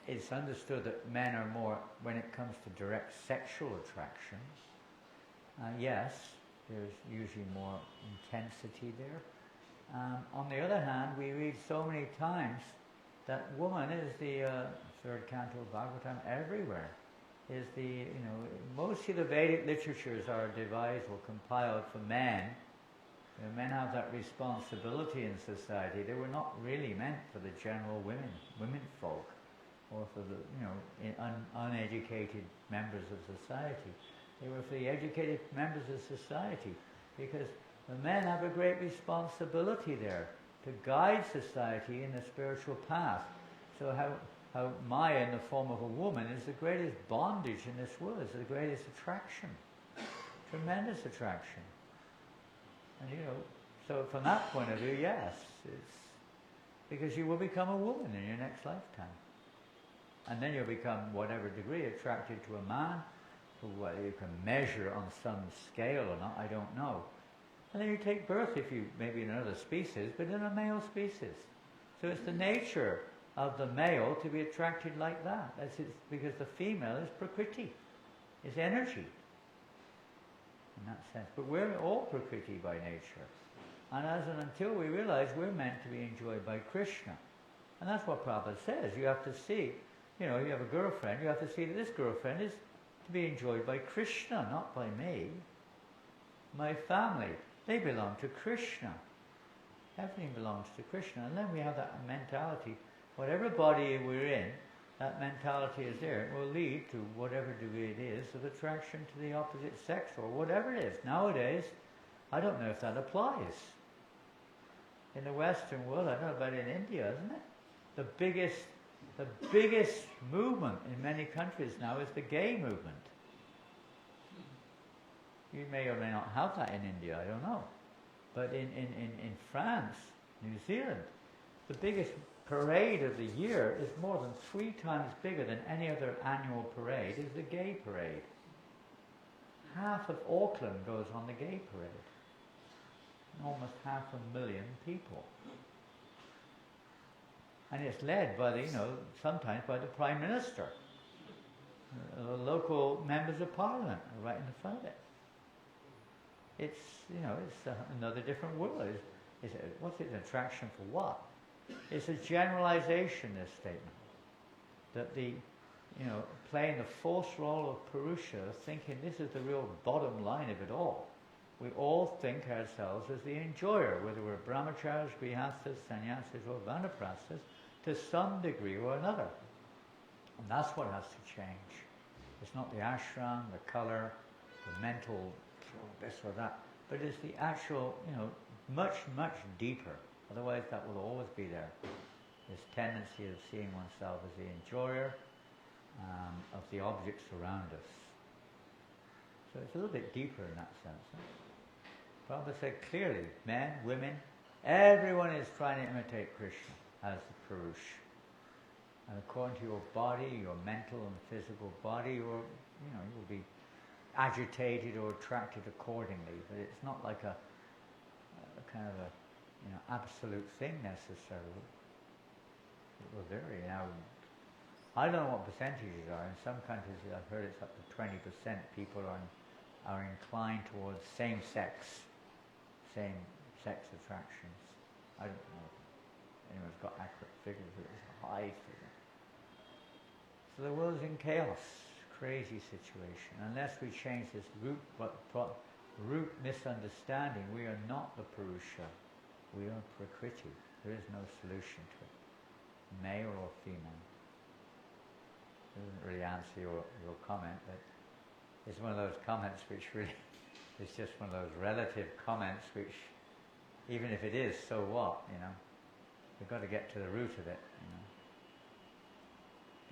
It's understood that men are more, when it comes to direct sexual attraction, yes, there's usually more intensity there. On the other hand, we read so many times that woman is the third canto of Bhagavatam everywhere. Is the, most of the Vedic literatures are devised or compiled for men. Men have that responsibility in society. They were not really meant for the general women folk, or for the uneducated members of society. They were for the educated members of society, because the men have a great responsibility there to guide society in the spiritual path. So how Maya in the form of a woman is the greatest bondage in this world, is the greatest attraction. Tremendous attraction. And so from that point of view, yes, it's because you will become a woman in your next lifetime. And then you'll become, whatever degree, attracted to a man, who whether you can measure on some scale or not, I don't know. And then you take birth, if you, maybe in another species, but in a male species. So it's the nature of the male to be attracted like that. Because the female is Prakriti, is energy, in that sense. But we're all Prakriti by nature. And until we realize we're meant to be enjoyed by Krishna. And that's what Prabhupada says. You have to see, you have a girlfriend, you have to see that this girlfriend is to be enjoyed by Krishna, not by me. My family, they belong to Krishna. Everything belongs to Krishna. And then we have that mentality. Whatever body we're in, that mentality is there. It will lead to whatever degree it is of attraction to the opposite sex or whatever it is. Nowadays, I don't know if that applies. In the Western world, I don't know about in India, isn't it? The biggest movement in many countries now is the gay movement. You may or may not have that in India, I don't know. But in France, New Zealand, the biggest parade of the year is more than 3 times bigger than any other annual parade, is the gay parade. Half of Auckland goes on the gay parade. Almost 500,000 people. And it's led by the, sometimes by the Prime Minister. The local members of Parliament are right in the front of it. It's, it's another different world. What's it, an attraction for what? It's a generalization, this statement. That playing the false role of Purusha, thinking this is the real bottom line of it all. We all think ourselves as the enjoyer, whether we're brahmacharis, grihasthas, sannyasis, or vanaprasthas, to some degree or another. And that's what has to change. It's not the ashram, the color, the mental, this or that, but it's the actual, much, much deeper. Otherwise that will always be there. This tendency of seeing oneself as the enjoyer of the objects around us. So it's a little bit deeper in that sense. Prabhupada said clearly, men, women, everyone is trying to imitate Krishna as the Purush. And according to your body, your mental and physical body, you'll be agitated or attracted accordingly. But it's not like a kind of a absolute thing necessarily. It will vary. Now, I don't know what percentages are. In some countries, I've heard it's up to 20% people are inclined towards same-sex attractions. I don't know if anyone's got accurate figures, but it's a high figure. So the world is in chaos, crazy situation. Unless we change this root misunderstanding, we are not the Purusha. We are Prakriti. There is no solution to it, male or female. It doesn't really answer your comment, but it's one of those comments which really is just one of those relative comments which, even if it is, so what, We've got to get to the root of it,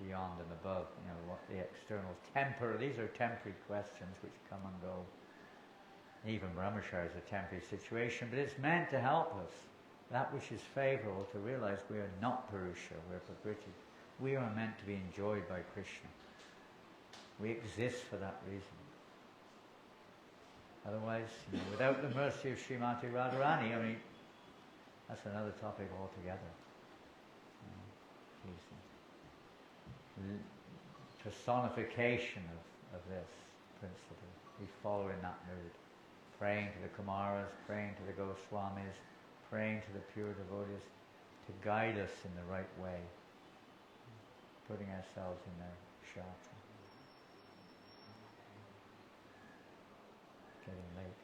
beyond and above, what the externals. These are temporary questions which come and go. Even Brahmacari is a temporary situation, but it's meant to help us. That which is favourable, to realize we are not Purusha, we're Prakriti. We are meant to be enjoyed by Krishna. We exist for that reason. Otherwise, without the mercy of Srimati Radharani, I mean, that's another topic altogether. Personification of this principle. We follow in that mood. Praying to the Kumaras, praying to the Goswamis, praying to the pure devotees to guide us in the right way. Putting ourselves in their shelter. Getting late.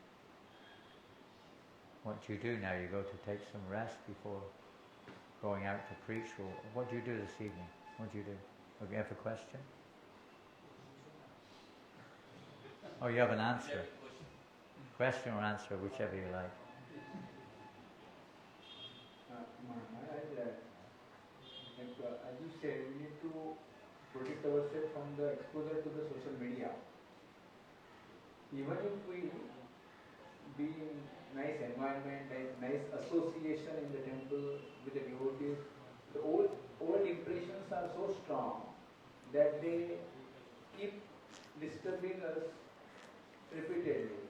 What do you do now? You go to take some rest before going out to preach? Or what do you do this evening? What do you do? Do you have a question? Oh, you have an answer. Question or answer, whichever you like. As you said, we need to protect ourselves from the exposure to the social media. Even if we be in nice environment and nice association in the temple with the devotees, the old impressions are so strong that they keep disturbing us repeatedly.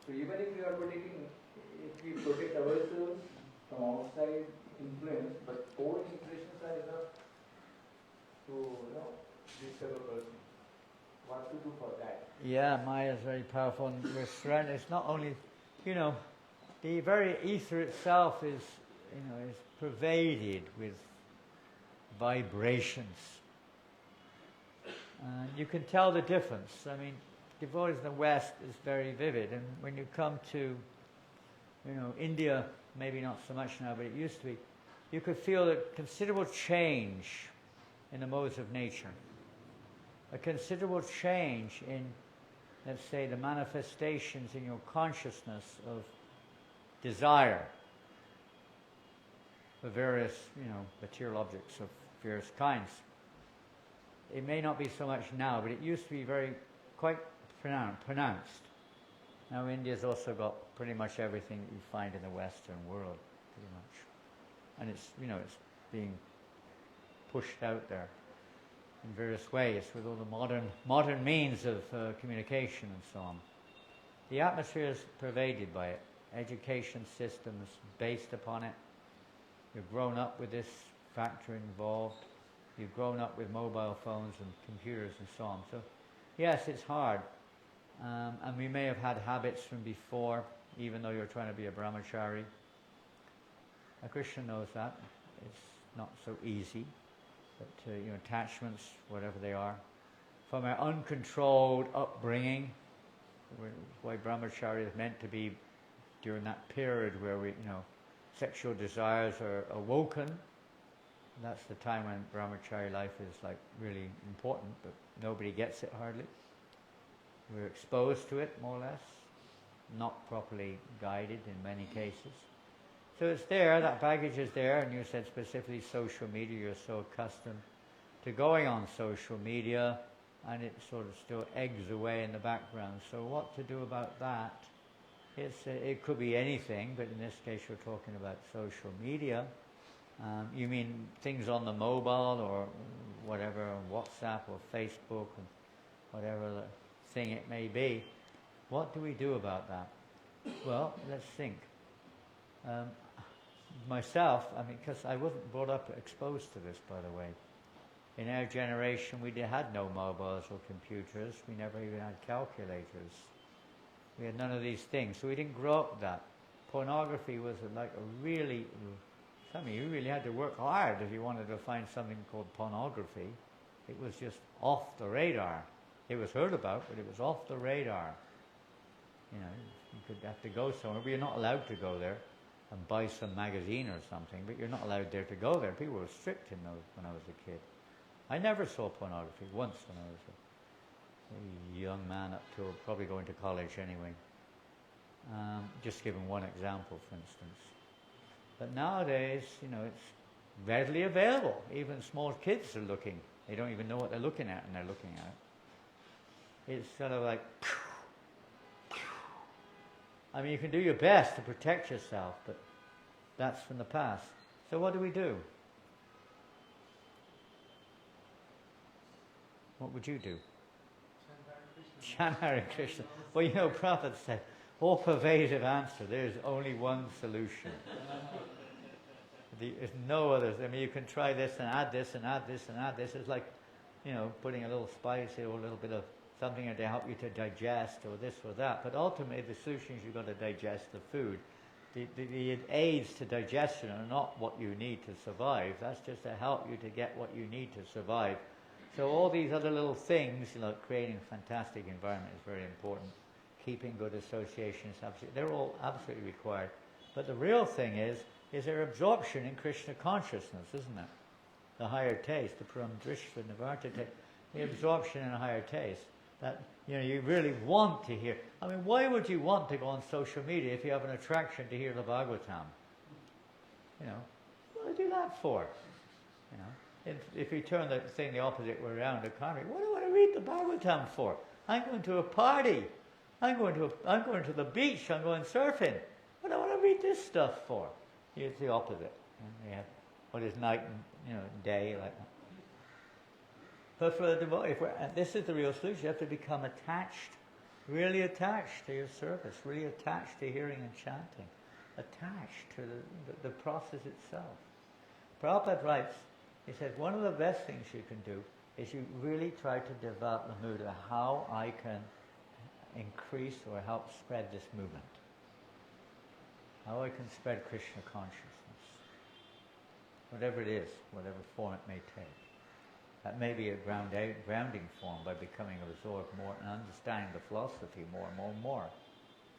So even if we protect ourselves from outside influence, but old impressions are enough to disturb a person. What to do for that? Yeah, Maya is very powerful, and we're surrounded. It's not only, the very ether itself is pervaded with vibrations. You can tell the difference. I mean, devotees in the West is very vivid, and when you come to, India, maybe not so much now, but it used to be, you could feel a considerable change in the modes of nature. A considerable change in, let's say, the manifestations in your consciousness of desire for various, material objects of various kinds. It may not be so much now, but it used to be quite pronounced. Now India's also got pretty much everything that you find in the Western world, pretty much. And it's, it's being pushed out there in various ways with all the modern means of communication and so on. The atmosphere is pervaded by it. Education systems based upon it. You've grown up with this factor involved. You've grown up with mobile phones and computers and so on. So, yes, it's hard. And we may have had habits from before, even though you're trying to be a brahmachari. Krishna knows that. It's not so easy. But, attachments, whatever they are. From our uncontrolled upbringing, why brahmacharya is meant to be during that period where we, sexual desires are awoken. That's the time when brahmacharya life is really important, but nobody gets it hardly. We're exposed to it more or less, not properly guided in many cases. So it's there, that baggage is there, and you said specifically social media, you're so accustomed to going on social media, and it sort of still eggs away in the background. So what to do about that? It could be anything, but in this case you're talking about social media. You mean things on the mobile or whatever, WhatsApp or Facebook, and whatever the thing it may be. What do we do about that? Well, let's think. Myself, because I wasn't brought up exposed to this, by the way. In our generation, we had no mobiles or computers. We never even had calculators. We had none of these things, so we didn't grow up with that. Pornography was you really had to work hard if you wanted to find something called pornography. It was just off the radar. It was heard about, but it was off the radar. You could have to go somewhere, but you're not allowed to go there and buy some magazine or something, but you're not allowed there to go there. People were strict in those when I was a kid. I never saw pornography once when I was a young man up till probably going to college anyway. Just giving one example, for instance. But nowadays, it's readily available. Even small kids are looking. They don't even know what they're looking at, and they're looking at it. It's sort of like, I mean, you can do your best to protect yourself, but that's from the past. So what do we do? What would you do? Chant Hare Krishna. Well, you know, Prophet said, all pervasive answer, there's only one solution. There's no others. I mean, you can try this and add this and add this and add this. It's like, you know, putting a little spice or a little bit of something to help you to digest or this or that. But ultimately, the solution is you've got to digest the food. The aids to digestion are not what you need to survive. That's just to help you to get what you need to survive. So all these other little things, you know, creating a fantastic environment is very important. Keeping good associations, they're all absolutely required. But the real thing is their absorption in Krishna consciousness, isn't it? The higher taste, the param drishva nivarta taste, the absorption in a higher taste. That, you know, you really want to hear. I mean, why would you want to go on social media if you have an attraction to hear the Bhagavatam? You know, what do you do that for? You know, if you turn the thing the opposite way around, the contrary, what do I want to read the Bhagavatam for? I'm going to a party. I'm going to the beach. I'm going surfing. What do I want to read this stuff for? It's the opposite. You have what is night and, you know, day like that. But for the devotee, and this is the real solution, you have to become attached, really attached to your service, really attached to hearing and chanting, attached to the process itself. Prabhupada writes, he says, one of the best things you can do is you really try to develop the mood of how I can increase or help spread this movement. How I can spread Krishna consciousness. Whatever it is, whatever form it may take. That may be a grounding form by becoming absorbed more and understanding the philosophy more and more and more.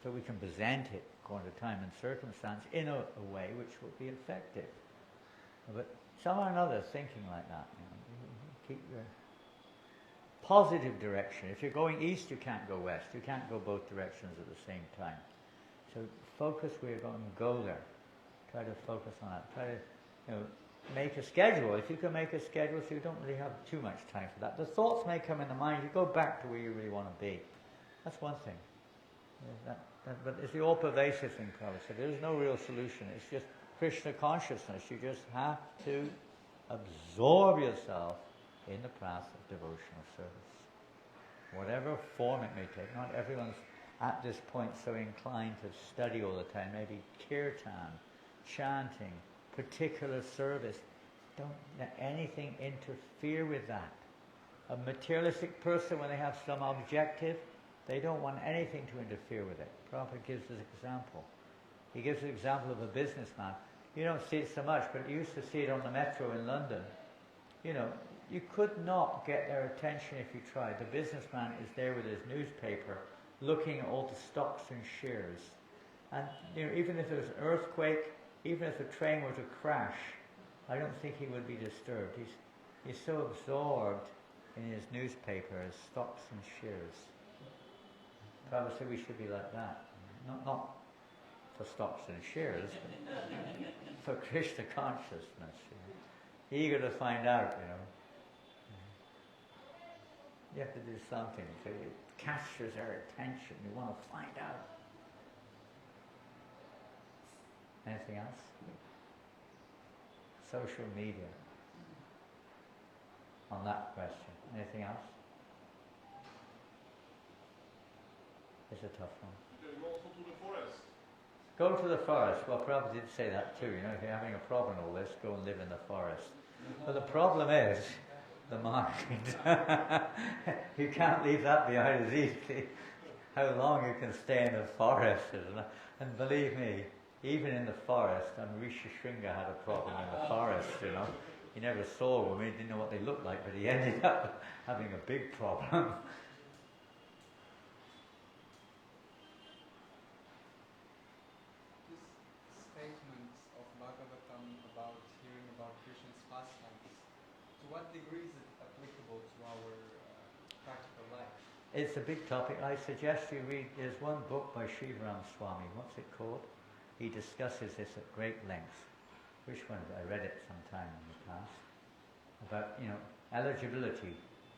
So we can present it according to time and circumstance in a way which will be effective. But somehow or another thinking like that. You know, keep your positive direction. If you're going east, you can't go west. You can't go both directions at the same time. So focus where you're going to go there. Try to focus on that. Try to, you know, make a schedule. If you can make a schedule so you don't really have too much time for that. The thoughts may come in the mind. You go back to where you really want to be. That's one thing. But it's the all-pervasive thing, probably. So there's no real solution. It's just Krishna consciousness. You just have to absorb yourself in the path of devotional service. Whatever form it may take. Not everyone's at this point so inclined to study all the time. Maybe kirtan, chanting, particular service. Don't let anything interfere with that. A materialistic person, when they have some objective, they don't want anything to interfere with it. Prabhupada gives this example. He gives the example of a businessman. You don't see it so much, but you used to see it on the metro in London. You know, you could not get their attention if you tried. The businessman is there with his newspaper, looking at all the stocks and shares. And you know, even if there was an earthquake, even if the train were to crash, I don't think he would be disturbed. He's so absorbed in his newspaper, his stocks and shares. Prabhupada said we should be like that. Not for stocks and shares, but for Krishna consciousness. You know. Eager to find out, you know. You have to do something so it captures our attention. You want to find out. Anything else? Social media. On that question. Anything else? It's a tough one. You can go also to the forest. Go to the forest. Well, Prabhupada did say that too. You know, if you're having a problem with all this, go and live in the forest. But the problem is the mind. You can't leave that behind as easily. How long you can stay in the forest, isn't it? And believe me, even in the forest, and Rishi Shringa had a problem in the forest, you know. He never saw women, he didn't know what they looked like, but he ended up having a big problem. This statement of Bhagavatam about hearing about Krishna's pastimes, to what degree is it applicable to our practical life? It's a big topic. I suggest you read, there's one book by Shivaram Swami, what's it called? He discusses this at great length. Which one? I read it sometime in the past. About, you know, eligibility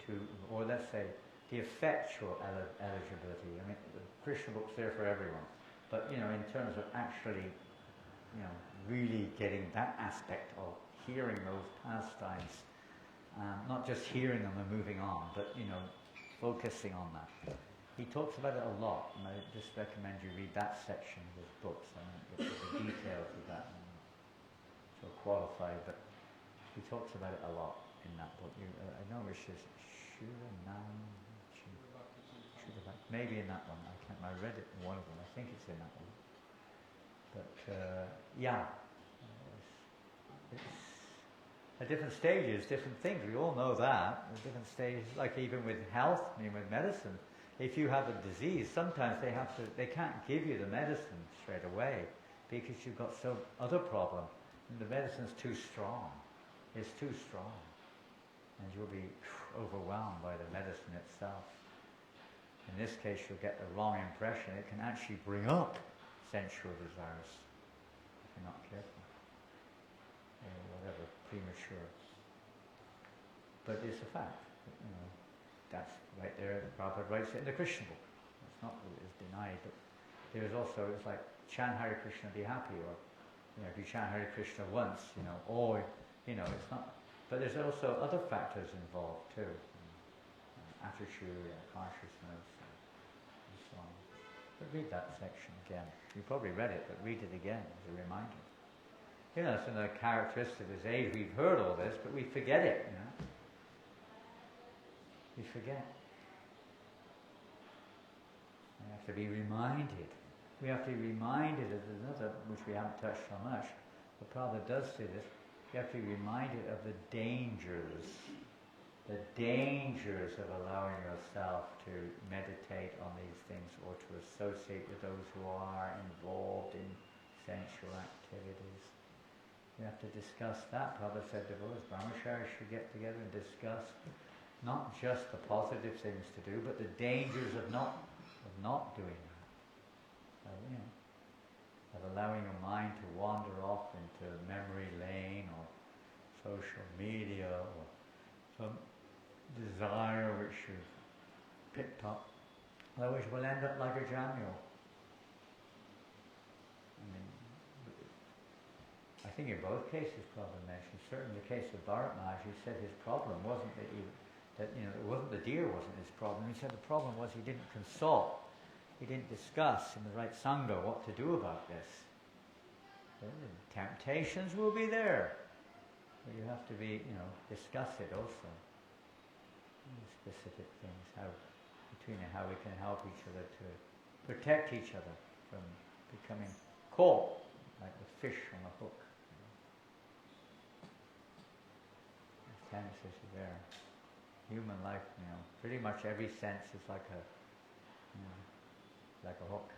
to, or let's say, the effectual eligibility. I mean, the Krishna book's there for everyone. But in terms of actually, really getting that aspect of hearing those pastimes, not just hearing them and moving on, but focusing on that. He talks about it a lot, and I just recommend you read that section of his books. I won't get into the details of that, so qualified, but he talks about it a lot in that book. I know which is maybe in that one. I read it in one of them. I think it's in that one. But it's at different stages, different things. We all know that. At different stages, like even with health, with medicine. If you have a disease, sometimes they can't give you the medicine straight away because you've got some other problem, and the medicine's too strong. It's too strong, and you'll be overwhelmed by the medicine itself. In this case, you'll get the wrong impression. It can actually bring up sensual desires if you're not careful, or whatever, premature. But it's a fact. That's right there. Prabhupada writes it in the Krishna book. It's not that it's denied, but there's also, it's like chant Hare Krishna, be happy, or if you chant Hare Krishna once, or it's not. But there's also other factors involved too, attitude and consciousness and so on. But read that section again. You probably read it, but read it again as a reminder. It's another characteristic of this age. We've heard all this, but we forget it. We forget. We have to be reminded. We have to be reminded of another, which we haven't touched on much, but Prabhupada does say this. You have to be reminded of the dangers of allowing yourself to meditate on these things or to associate with those who are involved in sensual activities. You have to discuss that. Prabhupada said devotees, Brahmacari should get together and discuss not just the positive things to do, but the dangers of not doing that. Of allowing your mind to wander off into memory lane or social media or some desire which you've picked up, which will end up like a jamule. I think in both cases Prabhupada mentioned, certainly in the case of Bharat Maharaj, he said his problem wasn't that it wasn't the deer wasn't his problem. He said the problem was he didn't consult, he didn't discuss in the right sangha what to do about this. Temptations will be there, but you have to discuss it also. Specific things, how we can help each other to protect each other from becoming caught like the fish on a hook. The tendencies are there. Human life, pretty much every sense is like a hook,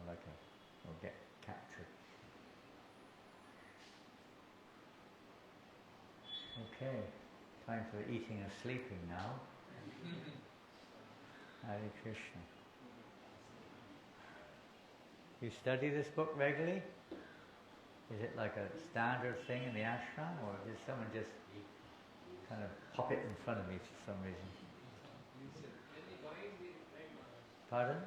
or get captured. Okay, time for eating and sleeping now. Hare Krishna. You study this book regularly? Is it like a standard thing in the ashram, or did someone just kind of pop it in front of me for some reason? Pardon?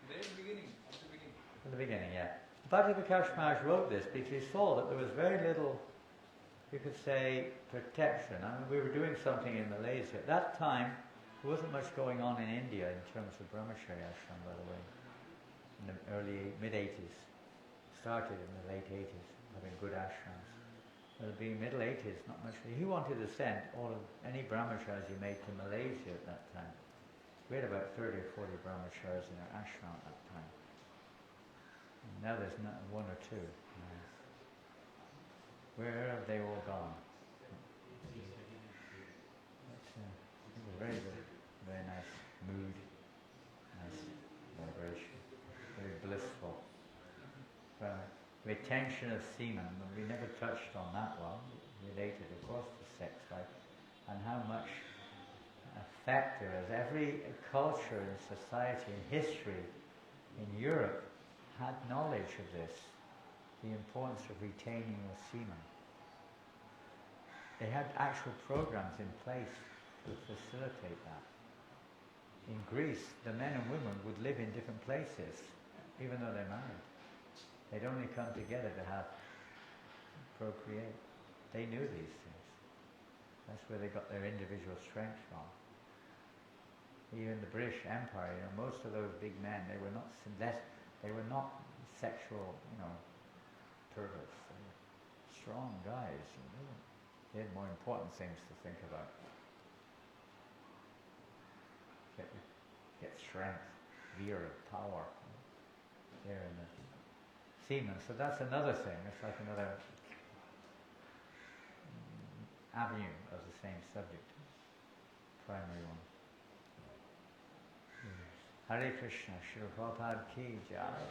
Very beginning, at the beginning. At the beginning, yeah. Brahmacari Maharaj wrote this because he saw that there was very little, you could say, protection. We were doing something in Malaysia. At that time, there wasn't much going on in India in terms of Brahmacari ashram, by the way. In the mid-80s. Started in the late 80s, having good ashrams. It'll be middle 80s, not much. He wanted to send any Brahmacharis he made to Malaysia at that time. We had about 30 or 40 Brahmacharis in our ashram at that time. And now there's one or two. Where have they all gone? It was very good, very nice mood, nice vibration, very blissful. Retention of semen, we never touched on that one, related of course to sex life, and how much effect there is. Every culture and society and history in Europe had knowledge of this, the importance of retaining your semen. They had actual programs in place to facilitate that. In Greece, the men and women would live in different places even though they're married. They'd only come together to procreate. They knew these things. That's where they got their individual strength from. Even the British Empire, most of those big men, they were not sexual, perverts. They were strong guys. They had more important things to think about. Get strength, veer, power there in the semen. So that's another thing. It's like another avenue of the same subject, primary one. Hare Krishna, Shri Prabhupada ki jai.